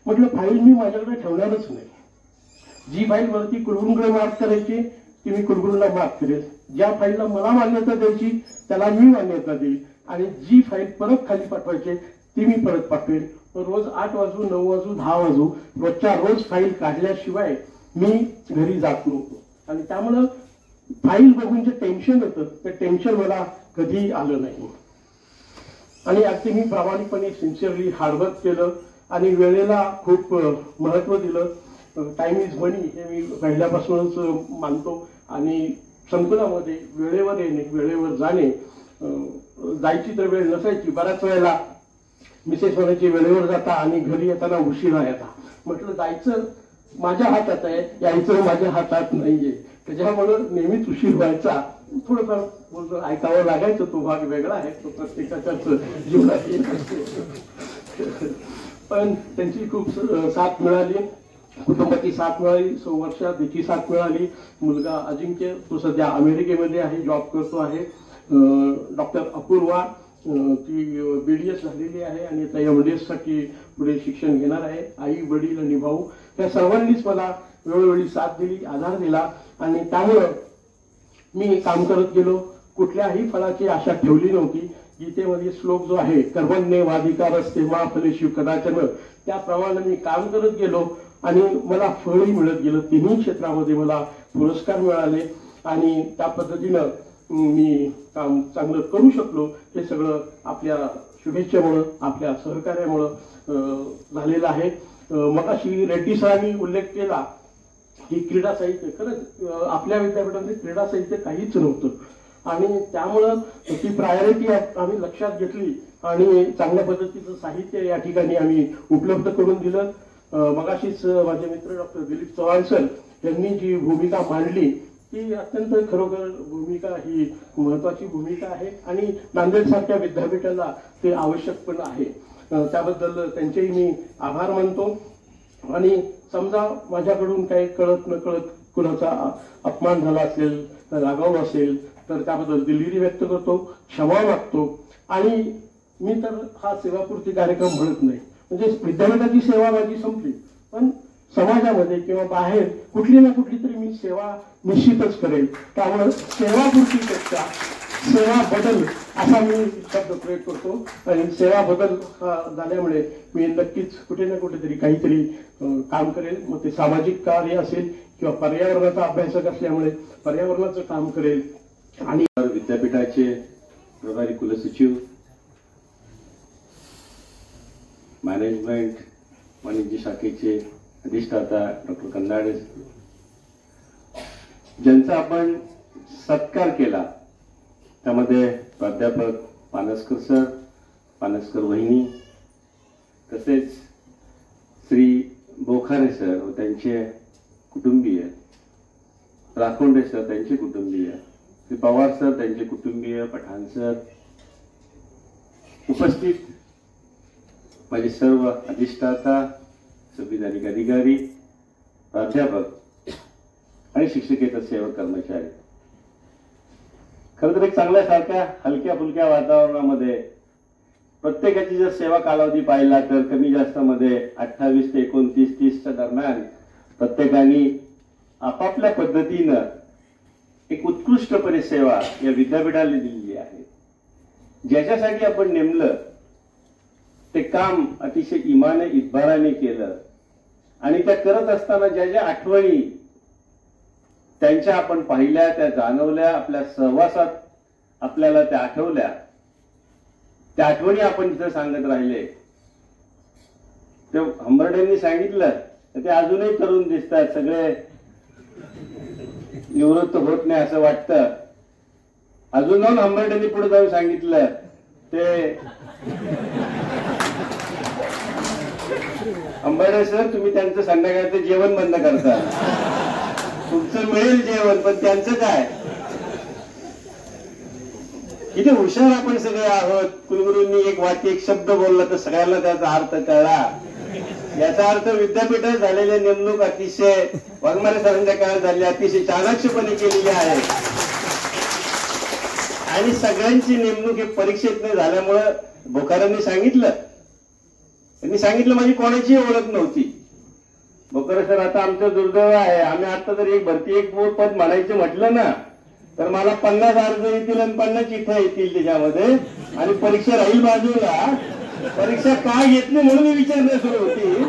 म्हटलं फाईल मी माझ्याकडे ठेवणारच नाही. जी फाईल वरती कुलगुरूंकडे मार्क करायची ती मी कुलगुरूंना मार्क करेल, ज्या फाईलला मला मान्यता द्यायची त्याला मी मान्यता देईल आणि जी फाईल परत खाली पाठवायची ती मी परत पाठवेल. रोज 8 वाजू 9 वाजू 10 वाजू रोजच्या रोज फाईल काढल्याशिवाय मी घरी जात नव्हतो. आणि त्यामुळं फाईल बघून जे टेन्शन होतं ते टेन्शन मला कधी आलं नाही. आणि अगदी मी प्रामाणिकपणे सिन्सिअरली हार्डवर्क केलं आणि वेळेला खूप महत्व दिलं. टाइम इज मनी हे मी पहिल्यापासूनच मानतो आणि संकुलामध्ये वेळेवर येणे, वेळेवर जाणे, जायची तर वेळ नसायची. बऱ्याच वेळेला मिसेस म्हणायची वेळेवर जाता आणि घरी येताना उशिरा येता. म्हटलं जायचं माझ्या हातात आहे, यायचं माझ्या हातात नाहीये. त्याच्यामुळं नेहमीच उशीर व्हायचा. थोडंफार बोलतो ऐकावं लागायचं, तो भाग वेगळा आहे, तो प्रत्येकाच्याच जीवनात येत असतो. पण त्यांची खूप साथ मिळाली, कुटुंबाची साथ मिळाली, वर्षाची साथ मिळाली. मुलगा अजिंक्य तो सध्या अमेरिकेमध्ये आहे, जॉब करतो आहे. डॉक्टर अपूर्वा ती BDS झालेली आहे आणि आता MDS साठी पुढे शिक्षण घेणार आहे. आई वडील आणि भाऊ त्या सर्वांनीच मला वेळोवेळी साथ दिली, आधार दिला आणि त्यामुळं मी काम करत गेलो. कुठल्याही फळाची आशा ठेवली नव्हती. गीतेमध्ये श्लोक जो आहे, कर्मण्येवाधिकारस्ते मा फलेषु कदाचन, त्याप्रमाणे मी काम करत गेलो आणि मला फळही मिळत गेलं. तिन्ही क्षेत्रामध्ये मला पुरस्कार मिळाले आणि त्या पद्धतीनं मी काम चांगलं करू शकलो. हे सगळं आपल्या शुभेच्छेमुळं, आपल्या सहकार्यामुळं झालेलं आहे. मगाशी रेड्डी सरांनी उल्लेख केला की क्रीडा साहित्य, खरंच आपल्या विद्यापीठामध्ये क्रीडा साहित्य काहीच नव्हतं आणि त्यामुळं ती प्रायोरिटी आम्ही लक्षात घेतली आणि चांगल्या पद्धतीचं साहित्य या ठिकाणी आम्ही उपलब्ध करून दिलं. मगाशीच माझे मित्र डॉक्टर दिलीप चव्हाण सर यांनी जी भूमिका मांडली ती अत्यंत खरोखर भूमिका ही महत्वाची भूमिका आहे आणि नांदेड सारख्या विद्यापीठाला ते आवश्यक पण आहे. त्याबद्दल त्यांचेही मी आभार मानतो. आणि समजा माझ्याकडून काही कळत न कळत कुणाचा अपमान झाला असेल, रागावलं असेल तर त्याबद्दल दिलगिरी व्यक्त करतो, क्षमा मागतो. आणि मी तर हा सेवापूर्ती कार्यक्रम म्हणत नाही, म्हणजे विद्यापीठाची सेवा माझी संपली, पण समाजामध्ये किंवा बाहेर कुठली ना कुठली तरी मी सेवा निश्चितच करेल. त्यामुळे सेवापूर्तीपेक्षा सेवा बदल असा मी शब्द प्रयोग करतो आणि सेवा बदल झाल्यामुळे मी नक्कीच कुठे ना कुठेतरी काहीतरी काम करेल. मग ते सामाजिक कार्य असेल किंवा पर्यावरणाचा अभ्यासक असल्यामुळे पर्यावरणाचं काम करेल. आणि विद्यापीठाचे प्रभारी कुलसचिव, मॅनेजमेंट वाणिज्य शाखेचे अधिष्ठाता डॉक्टर खंदारे, ज्यांचा आपण सत्कार केला त्यामध्ये प्राध्यापक पानसकर सर, पानसकर वहिनी, तसेच श्री बोखारे सर व त्यांचे कुटुंबीय, राखोंडे सर त्यांचे कुटुंबीय, श्री पवार सर त्यांचे कुटुंबीय, पठाण सर, उपस्थित माझे सर्व अधिष्ठाता, संविधानिक अधिकारी, प्राध्यापक आणि शिक्षकेतर सेवक कर्मचारी, खरं तर एक चांगल्यासारख्या हलक्या फुलक्या वातावरणामध्ये प्रत्येकाची जर सेवा कालावधी पाहिला तर कमी जास्त मध्ये 28 ते 29-30च्या दरम्यान प्रत्येकाने आपापल्या पद्धतीनं एक उत्कृष्टपणे सेवा या विद्यापीठाला दिलेली आहे. ज्याच्यासाठी आपण नेमलं ते काम अतिशय इमाने इतबाराने केलं आणि त्या करत असताना ज्या ज्या आठवणी त्यांच्या आपण पाहिल्या, त्या जाणवल्या, आपल्या सहवासात आपल्याला त्या आठवल्या, त्या आठवणी आपण तिथं सांगत राहिले. ते हंबर्डेंनी सांगितलं तर ते अजूनही तरुण दिसतात, सगळे निवृत्त होत नाही असं वाटतं. अजून जाऊन हंबर्डेंनी पुढे जाऊन सांगितलं ते हंबर्डे सर, तुम्ही त्यांचं संध्याकाळचं जेवण बंद करता, तुमचं मिळेल जेवण पण त्यांचं काय. किती हुशार आपण सगळे आहोत. कुलगुरूंनी एक वाक्य, एक शब्द बोलला तर सगळ्यांना त्याचा अर्थ कळला. याचा अर्थ विद्यापीठात झालेली नेमणूक अतिशय वाघमारे सरांच्या काळात झाली, अतिशय चाणाक्षपणे केलेली आहे आणि सगळ्यांची नेमणूक ही परीक्षेत नाही झाल्यामुळं बोकारांनी सांगितलं, त्यांनी सांगितलं माझी कोणाची ओळख नव्हती. बोकारे सर, आता आमचं दुर्दैव आहे, आम्ही आता जर एक भरती एक पद म्हणायचं म्हटलं ना तर मला 50 अर्ज येतील आणि 50 चिठ्ठ्या येतील त्याच्यामध्ये आणि परीक्षा राहील बाजूला. परीक्षा का घेतली म्हणून विचारणं सुरू होती.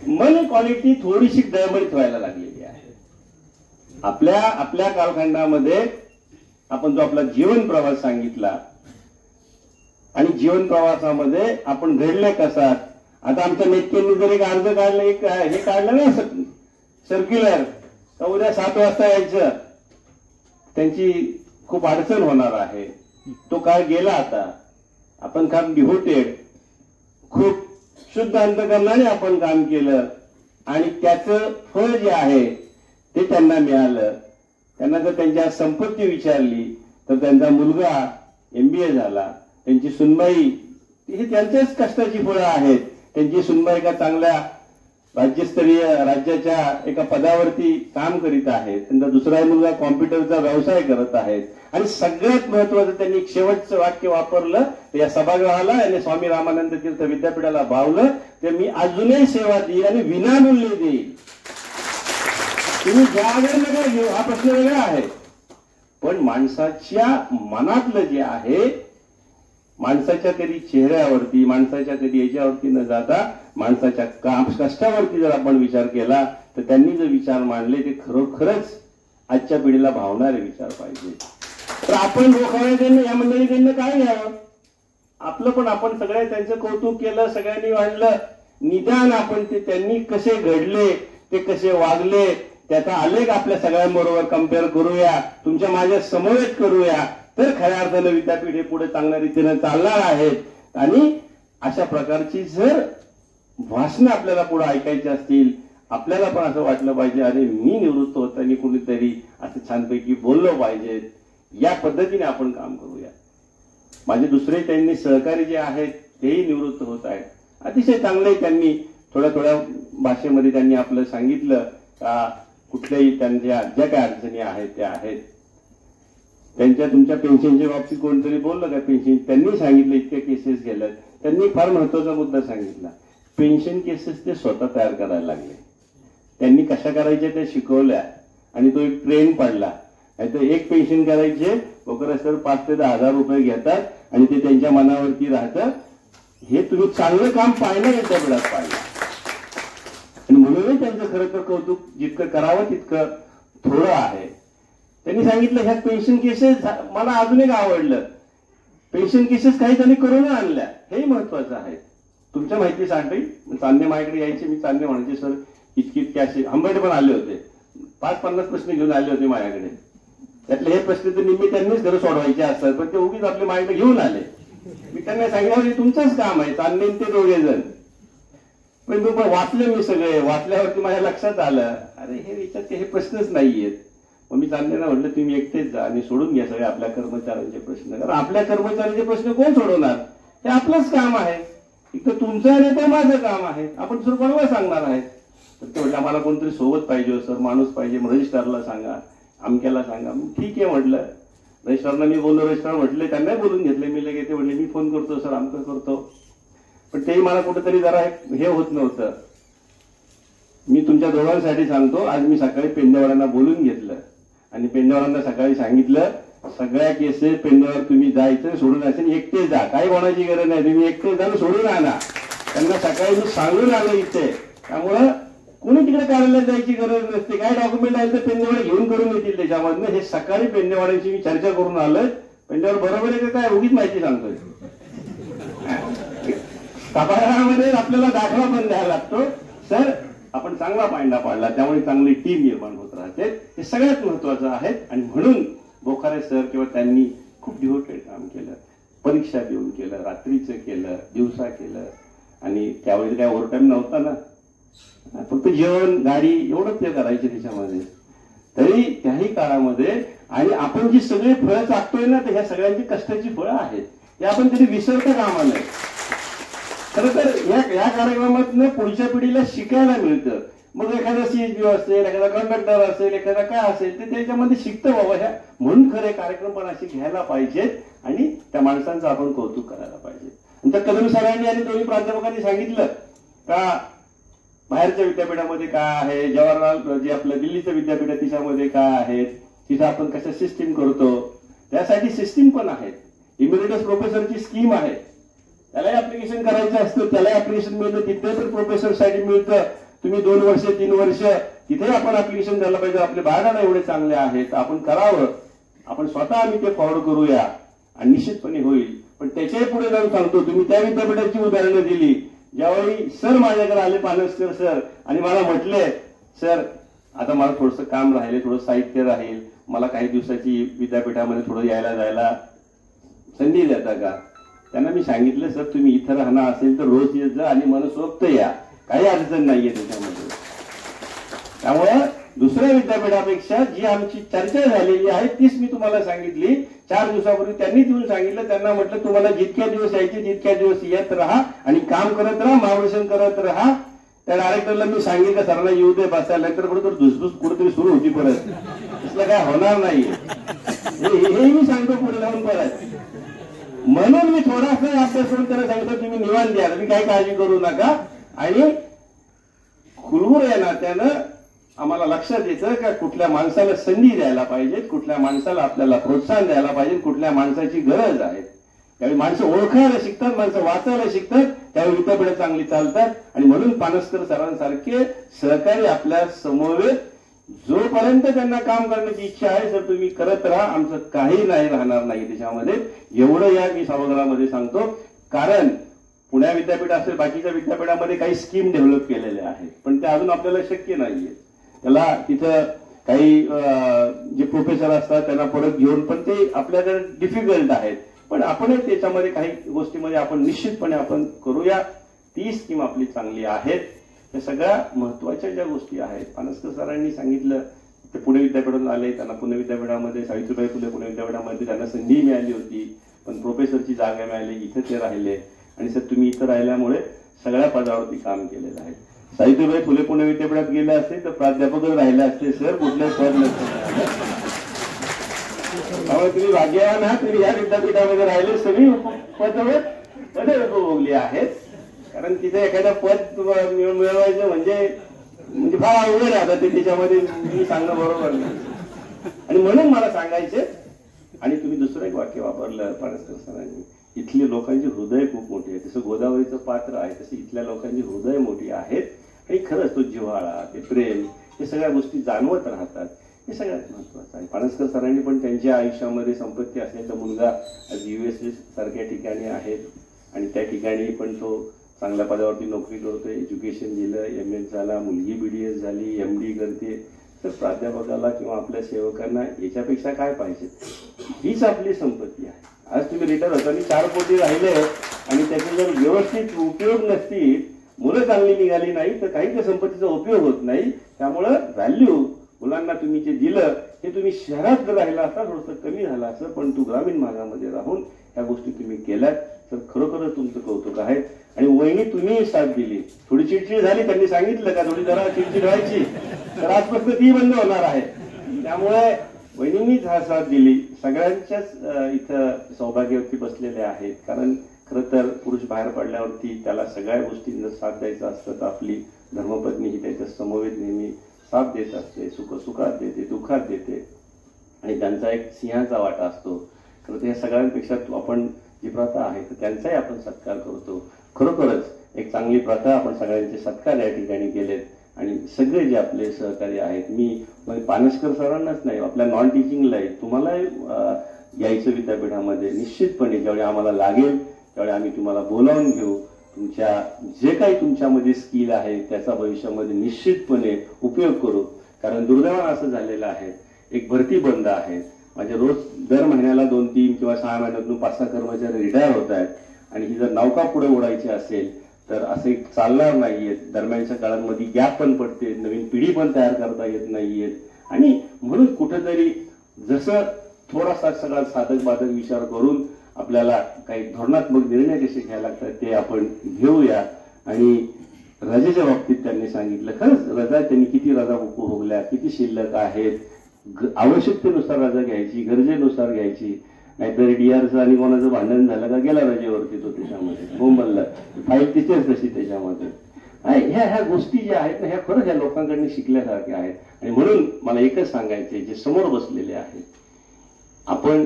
मन क्वालिटी थोडीशी डळमळीत व्हायला लागलेली आहे. आपल्या कालखंडामध्ये आपण जो आपला जीवन प्रवास सांगितला आणि जीवन प्रवासामध्ये आपण घडले कसा. आता आमच्या नेत्यांनी जर एक अर्ज काढला, एक हे काढलं ना सर्क्युलर, तर उद्या 7 वाजता यायचं, त्यांची खूप अडचण होणार आहे. तो काळ गेला. आता आपण काम डिव्होटेड, खूप शुद्ध अंतकरणाने आपण काम केलं आणि त्याचं फळ जे आहे ते त्यांना मिळालं. त्यांना जर त्यांच्या संपत्ती विचारली तर त्यांचा मुलगा MBA झाला, त्यांची सुनबाई हे त्यांच्याच कष्टाची फळं आहेत. त्यांची सुनबाई एका चांगल्या राज्यस्तरीय राज्याच्या एका पदावरती काम करीत आहेत. त्यांचा दुसरा मुलगा कॉम्प्युटरचा व्यवसाय करत आहेत. आणि सगळ्यात महत्वाचं त्यांनी एक शेवटचं वाक्य वापरलं, या सभागृहाला आणि स्वामी रामानंद तीर्थ विद्यापीठाला भावलं, ते मी अजूनही सेवा देईल आणि विनामूल्य देईल. तुम्ही ज्यावेळेस नका घेऊ, हा प्रश्न वेगळा आहे. पण माणसाच्या मनातलं जे आहे, माणसाच्या कधी चेहऱ्यावरती, माणसाच्या कधी याच्यावरती न जाता माणसाच्या कष्टावरती जर आपण विचार केला तर त्यांनी जे विचार मांडले ते खरोखरच आजच्या पिढीला भावणारे विचार पाहिजे. तर आपण लोकांनी या मंडळीकडनं काय घ्यावं? आपलं पण आपण सगळे त्यांचं कौतुक केलं, सगळ्यांनी वाढलं. निदान आपण ते त्यांनी कसे घडले, ते कसे वागले, त्याचा आलेख आपल्या सगळ्यांबरोबर कम्पेअर करूया, तुमच्या माझ्या समवेत करूया. तर खऱ्या अर्थानं विद्यापीठ हे पुढे चांगल्या रीतीने चालणार आहेत. आणि अशा प्रकारची जर भाषणं आपल्याला पुढे ऐकायची असतील, आपल्याला पण असं वाटलं पाहिजे, अरे मी निवृत्त होताना कुणीतरी असं छानपैकी बोललं पाहिजे, या पद्धतीने आपण काम करूया. माझे दुसरे त्यांनी सहकारी जे आहेत तेही निवृत्त होत आहेत. अतिशय चांगले त्यांनी थोड्या थोड्या भाषेमध्ये त्यांनी आपलं सांगितलं का कुठल्याही त्यांच्या ज्या काय अडचणी आहेत त्या आहेत. त्यांच्या तुमच्या पेन्शनच्या बाबतीत कोणतरी बोललं का पेन्शन, त्यांनी सांगितलं इतक्या केसेस गेल्यात. त्यांनी फार महत्वाचा मुद्दा सांगितला, पेन्शन केसेस ते स्वतः तयार करायला लागले. त्यांनी कशा करायच्या त्या शिकवल्या आणि तो एक ट्रेंड पडला. नाहीतर एक पेन्शन करायचे वगैरे सर 5 ते 10 हजार रुपये घेतात आणि ते त्यांच्या मनावरती राहतं. हे तुम्ही चांगलं काम पाहिलं विद्यापीठात पाहिलं. आणि म्हणूनच त्यांचं खरं तर कौतुक जितकं करावं तितकं थोडं आहे. त्यांनी सांगितलं ह्या पेन्शन केसेस मला अजून एक आवडलं, पेन्शन केसेस काही त्यांनी करून आणल्या, हेही महत्वाचं आहे. तुमच्या माहितीसाठी चांदे माझ्याकडे यायचे, मी चांदे म्हणायचे सर इतकी इतके असे आंबेडे पण आले होते, 5-50 प्रश्न घेऊन आले होते माझ्याकडे. त्यातले हे प्रश्न तर निम्मे त्यांनीच घरं सोडवायचे असतात, पण ते उगीच आपले माझ्याकडे घेऊन आले. मी त्यांना सांगितलं हे तुमचंच काम आहे, चांदे ते दोघे जण. पण वाचले मी सगळे, वाचल्यावरती माझ्या लक्षात आलं अरे हे याच्यात हे प्रश्नच नाहीयेत. मग मी चांदेना म्हटलं तुम्ही एकटेच जा आणि सोडून घ्या सगळे आपल्या कर्मचाऱ्यांचे प्रश्न. कारण आपल्या कर्मचाऱ्यांचे प्रश्न कोण सोडवणार? हे आपलंच काम आहे. एक तर तुमचं आणि ते माझं काम आहे, आपण दुसरं कोणाला सांगणार आहे? तर ते म्हटलं आम्हाला कोणतरी सोबत पाहिजे सर, माणूस पाहिजे, मग रजिस्ट्रारला सांगा, अमक्याला सांगा. ठीक आहे म्हटलं. रजिस्ट्रारला मी बोललो, रजिस्ट्रार म्हटले त्यांना बोलून घेतले मी लगेच. ते म्हटले मी फोन करतो सर, आमचं करतो. पण तेही मला कुठेतरी जरा हे होत नव्हतं. मी तुमच्या दोघांसाठी सांगतो, आज मी सकाळी पेंडेवाड्यांना बोलून घेतलं आणि पेंडेवाड्यांना सकाळी सांगितलं सगळ्या केसेस पेंडेवर तुम्ही जायचं, सोडून असेल एकटे जा, काही कोणाची गरज नाही, तुम्ही एकटे जाऊन सोडून आणा. त्यांना सकाळी मी सांगून आलो इथे. त्यामुळं कोणी तिकडे कार्यालयात जायची गरज नसते. काय डॉक्युमेंट आहे तर पेंडेवाडे घेऊन करून येतील त्याच्यामधनं. हे सकाळी पेंडेवाड्यांची मी चर्चा करून आलोय. पेंडेवाड बरोबर आहे का काय उगीच माहिती सांगतोय. सभागृहामध्ये आपल्याला दाखला पण द्यायला लागतो सर आपण चांगला पायंडा पाडला, त्यामुळे चांगली टीम निर्माण होत राहते. हे सगळ्यात महत्वाचं आहे. आणि म्हणून बोखारे सर किंवा त्यांनी खूप डिव्होटेड काम केलं, परीक्षा देऊन केलं, रात्रीचं केलं, दिवसा केलं. आणि त्यावेळी काय ओव्हरटाईम नव्हता ना, फक्त जेवण गाडी एवढंच ते करायचे त्याच्यामध्ये. तरी त्याही काळामध्ये आणि आपण जी सगळी फळं चाकतोय ना, तर ह्या सगळ्यांची कष्टाची फळं आहेत. हे आपण कधी विसरता कामा नये. खरं तर या कार्यक्रमातून पुढच्या पिढीला शिकायला मिळतं. मग एखादा CSB असेल, एखादा कंडक्टर असेल, एखादा काय असेल ते त्याच्यामध्ये शिकतं बाबा. ह्या म्हणून खरे कार्यक्रम पण असे घ्यायला पाहिजेत आणि त्या माणसांचं आपण कौतुक करायला पाहिजे. त्या कदम सरांनी आणि दोन्ही प्राध्यापकांनी सांगितलं का बाहेरच्या विद्यापीठामध्ये काय आहे, जवाहरलाल जे आपलं दिल्लीचं विद्यापीठ आहे तिच्यामध्ये काय आहेत, तिथं आपण कशा सिस्टीम करतो, त्यासाठी सिस्टीम पण आहेत. इमिरिटस प्रोफेसरची स्कीम आहे, त्यालाही ऍप्लिकेशन करायचं असतं, त्यालाही ऍप्लिकेशन मिळतं. तिथे पण प्रोफेसरसाठी मिळतं. तुम्ही 2 वर्ष 3 वर्ष तिथे आपण ऍप्लिकेशन द्यायला पाहिजे. आपले बाळगाणं एवढे चांगले आहेत, आपण करावं. आपण स्वतः आम्ही ते फॉरवर्ड करूया आणि निश्चितपणे होईल. पण त्याच्याही पुढे जाऊन सांगतो, तुम्ही त्या विद्यापीठाची उदाहरणं दिली. ज्यावेळी सर माझ्याकडे आले, पानसकर सर, आणि मला म्हटले सर आता मला थोडंसं काम राहिले, थोडं साहित्य राहील, मला काही दिवसाची विद्यापीठामध्ये थोडं यायला जायला संधी देता का? त्यांना मी सांगितलं सर तुम्ही इथं राहणार असेल तर रोज येत जा आणि मनसोक्त या, काही अडचण नाहीये त्याच्यामध्ये. त्यामुळे दुसऱ्या विद्यापीठापेक्षा जी आमची चर्चा झालेली आहे तीच मी तुम्हाला सांगितली. 4 दिवसापूर्वी त्यांनी येऊन सांगितलं, त्यांना म्हटलं तुम्हाला जितक्या दिवस यायचे तितक्या दिवस येत राहा आणि काम करत राहा, मार्गदर्शन करत राहा. त्या डायरेक्टरला मी सांगितलं सरांना येऊ दे बसायला, तर बरोबर धुसधुस कुठेतरी सुरू होती परत. असलं काय होणार नाही हे मी सांगतो पुढे जाऊन परत. म्हणून मी थोडासा अभ्यास करून त्याला सांगितलं तुम्ही निवांत द्या, तुम्ही काही काळजी करू नका. आणि कुलगुरू या नात्यानं आम्हाला लक्षात येतं का कुठल्या माणसाला संधी द्यायला पाहिजे, कुठल्या माणसाला आपल्याला प्रोत्साहन द्यायला पाहिजे, कुठल्या माणसाची गरज आहे. त्यावेळी माणसं ओळखायला शिकतात, माणसं वाचायला शिकतात, त्यावेळी विद्यापीठं चांगली चालतात. आणि म्हणून पानसकर सरांसारखे सहकारी आपल्या समवेत जोपर्यंत त्यांना काम करण्याची इच्छा आहे तर तुम्ही करत राहा, आमचं काही नाही राहणार नाही त्याच्यामध्ये. एवढं या मी सभागृहामध्ये सांगतो. कारण पुणे विद्यापीठ असेल बाकीच्या विद्यापीठामध्ये काही स्कीम डेव्हलप केलेल्या आहेत, पण त्या अजून आपल्याला शक्य नाहीये. त्याला तिथं काही जे प्रोफेसर असतात त्यांना परत घेऊन, पण ते आपल्याकडे डिफिकल्ट आहेत. पण आपणही त्याच्यामध्ये काही गोष्टीमध्ये आपण निश्चितपणे आपण करूया. ती स्कीम आपली चांगली आहेत. त्या सगळ्या महत्वाच्या ज्या गोष्टी आहेत पानसकर सरांनी सांगितलं. ते पुणे विद्यापीठातून आले, त्यांना पुणे विद्यापीठामध्ये सावित्रीबाई फुले पुणे विद्यापीठामध्ये त्यांना संधी मिळाली होती, पण प्रोफेसरची जागा मिळाली, इथे ते राहिले. आणि सर तुम्ही इथं राहिल्यामुळे सगळ्या पदावरती काम केलेलं आहे. सावित्रीबाई फुले पुणे विद्यापीठात गेले असते तर प्राध्यापकच राहिले असते सर, कुठल्याच पद नसते. त्यामुळे तुम्ही भाग्यवान आहात, तुम्ही या विद्यापीठामध्ये राहिले, सगळी पदे उपभोगली आहेत. कारण तिथे एखादं पद मिळवायचं म्हणजे फार अवघड आहे. आता ते त्याच्यामध्ये मी सांगणं बरोबर नाही. आणि म्हणून मला सांगायचे, आणि तुम्ही दुसरं एक वाक्य वापरलं पानसकर सरांनी, इथले लोकांची हृदय खूप मोठी आहे. जसं गोदावरीचं पात्र आहे तसं इथल्या लोकांची हृदय मोठी आहेत. आणि खरंच तो जिव्हाळा, ते प्रेम, हे सगळ्या गोष्टी जाणवत राहतात. हे सगळ्यात महत्वाचं आहे. पानसकर सरांनी पण त्यांच्या आयुष्यामध्ये संपत्ती असलेला मुलगा आज USA सारख्या ठिकाणी आहेत आणि त्या ठिकाणी पण तो चांगल्या पदावरती नोकरी करतोय. एज्युकेशन दिलं, MS झाला, मुलगी BDS झाली, MD करते. तर प्राध्यापकाला किंवा आपल्या सेवकांना याच्यापेक्षा काय पाहिजे? हीच आपली संपत्ती आहे. आज तुम्ही रिटायर होताना 4 कोटी राहिले आणि त्याचे जर व्यवस्थित उपयोग नसतील, मुलं चांगली निघाली नाही तर काही त्या संपत्तीचा उपयोग होत नाही. त्यामुळं व्हॅल्यू मुलांना तुम्ही जे दिलं हे तुम्ही शहरात जर राहिला असता थोडंसं कमी झालं असं, पण तू ग्रामीण भागामध्ये राहून ह्या गोष्टी तुम्ही केल्यात तर खरोखरच तुमचं कौतुक आहे. आणि वहिनी तुम्ही साथ दिली. थोडी चिडचिड झाली, त्यांनी सांगितलं का थोडी जरा चिडचिड व्हायची, तर आजपासून ती बंद होणार आहे. त्यामुळे वहिनींनीच हा साथ दिली. सगळ्यांच्याच इथं सौभाग्यवती बसलेले आहेत. कारण खरं तर पुरुष बाहेर पडल्यावरती त्याला सगळ्या गोष्टींना साथ द्यायचं असतं, तर आपली धर्मपत्नी ही त्याच्या समवेत नेहमी साथ देत असते, सुखात देते, दुःखात देते आणि त्यांचा एक सिंहाचा वाटा असतो. खरं तर या सगळ्यांपेक्षा आपण जी प्रथा आहे तर त्यांचाही आपण सत्कार करतो. खरोखरच एक चांगली प्रथा, आपण सगळ्यांचे सत्कार या ठिकाणी केलेत. आणि सगळे जे आपले सहकारी आहेत, मी पानसकर सरांनाच नाही, आपल्या नॉन टीचिंगलाही तुम्हाला यायचं विद्यापीठामध्ये निश्चितपणे ज्यावेळी आम्हाला लागेल त्यावेळी आम्ही तुम्हाला बोलावून घेऊ. तुमच्या जे काही तुमच्यामध्ये स्किल आहे त्याचा भविष्यामध्ये निश्चितपणे उपयोग करू. कारण दुर्दैवानं असं झालेलं आहे, एक भरती बंद आहे. माझे रोज दर महिन्याला 2-3 किंवा 6 महिन्यातून 5-6 कर्मचारी रिटायर होत आहेत. आणि ही जर नौका पुढे ओढायची असेल तर असे चालणार नाहीये. दरम्यानच्या काळांमध्ये गॅप पण पडते, नवीन पिढी पण तयार करता येत नाहीये. आणि म्हणून कुठेतरी जसं थोडासा सगळा साधक बाधक विचार करून आपल्याला काही धोरणात्मक निर्णय कसे घ्यायला लागतात ते आपण घेऊया. आणि रजेच्या बाबतीत त्यांनी सांगितलं, खरंच रजा त्यांनी किती रजा उपभोगल्या, किती शिल्लक आहेत. आवश्यकतेनुसार रजा घ्यायची, गरजेनुसार घ्यायची. नाहीतर DRचं आणि कोणाचं भांडण झालं का गेला रजेवरती तो त्याच्यामध्ये बोंबलला, फाईल तिथेच तशी त्याच्यामध्ये. ह्या गोष्टी ज्या आहेत ना ह्या खरंच ह्या लोकांकडून शिकल्यासारख्या आहेत. आणि म्हणून मला एकच सांगायचंय, जे समोर बसलेले आहेत, आपण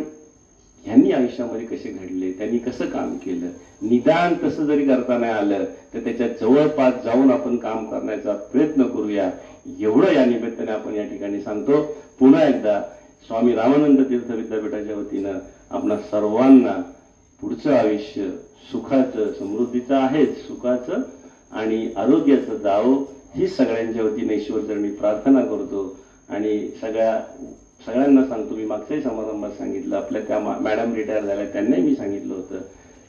ह्यांनी आयुष्यामध्ये कसे घडले, त्यांनी कसं काम केलं, निदान तसं जरी करता नाही आलं तर त्याच्या जवळपास जाऊन आपण काम करण्याचा प्रयत्न करूया. एवढं या निमित्ताने आपण या ठिकाणी सांगतो. पुन्हा एकदा स्वामी रामानंद तीर्थ विद्यापीठाच्या वतीनं आपणा सर्वांना पुढचं आयुष्य सुखाचं, समृद्धीचं आहेच, सुखाचं आणि आरोग्याचं जावं ही सगळ्यांच्या वतीने ईश्वरचरणी प्रार्थना करतो. आणि सगळ्यांना सांगतो, मी मागच्याही समारंभात सांगितलं, आपल्या त्या मॅडम रिटायर झाल्या त्यांनाही मी सांगितलं होतं,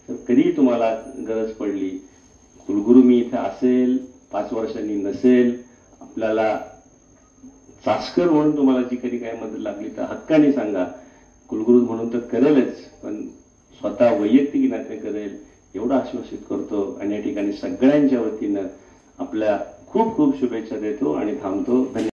तर कधीही तुम्हाला गरज पडली, कुलगुरू मी इथे असेल, 5 वर्षांनी नसेल, आपल्याला चासकर म्हणून तुम्हाला जी कधी काय मदत लागली तर हक्काने सांगा. कुलगुरू म्हणून तर करेलच, पण स्वतः वैयक्तिक नाते करेल एवढं आश्वासित करतो. आणि या ठिकाणी सगळ्यांच्या वतीनं आपल्या खूप खूप शुभेच्छा देतो आणि थांबतो. धन्यवाद.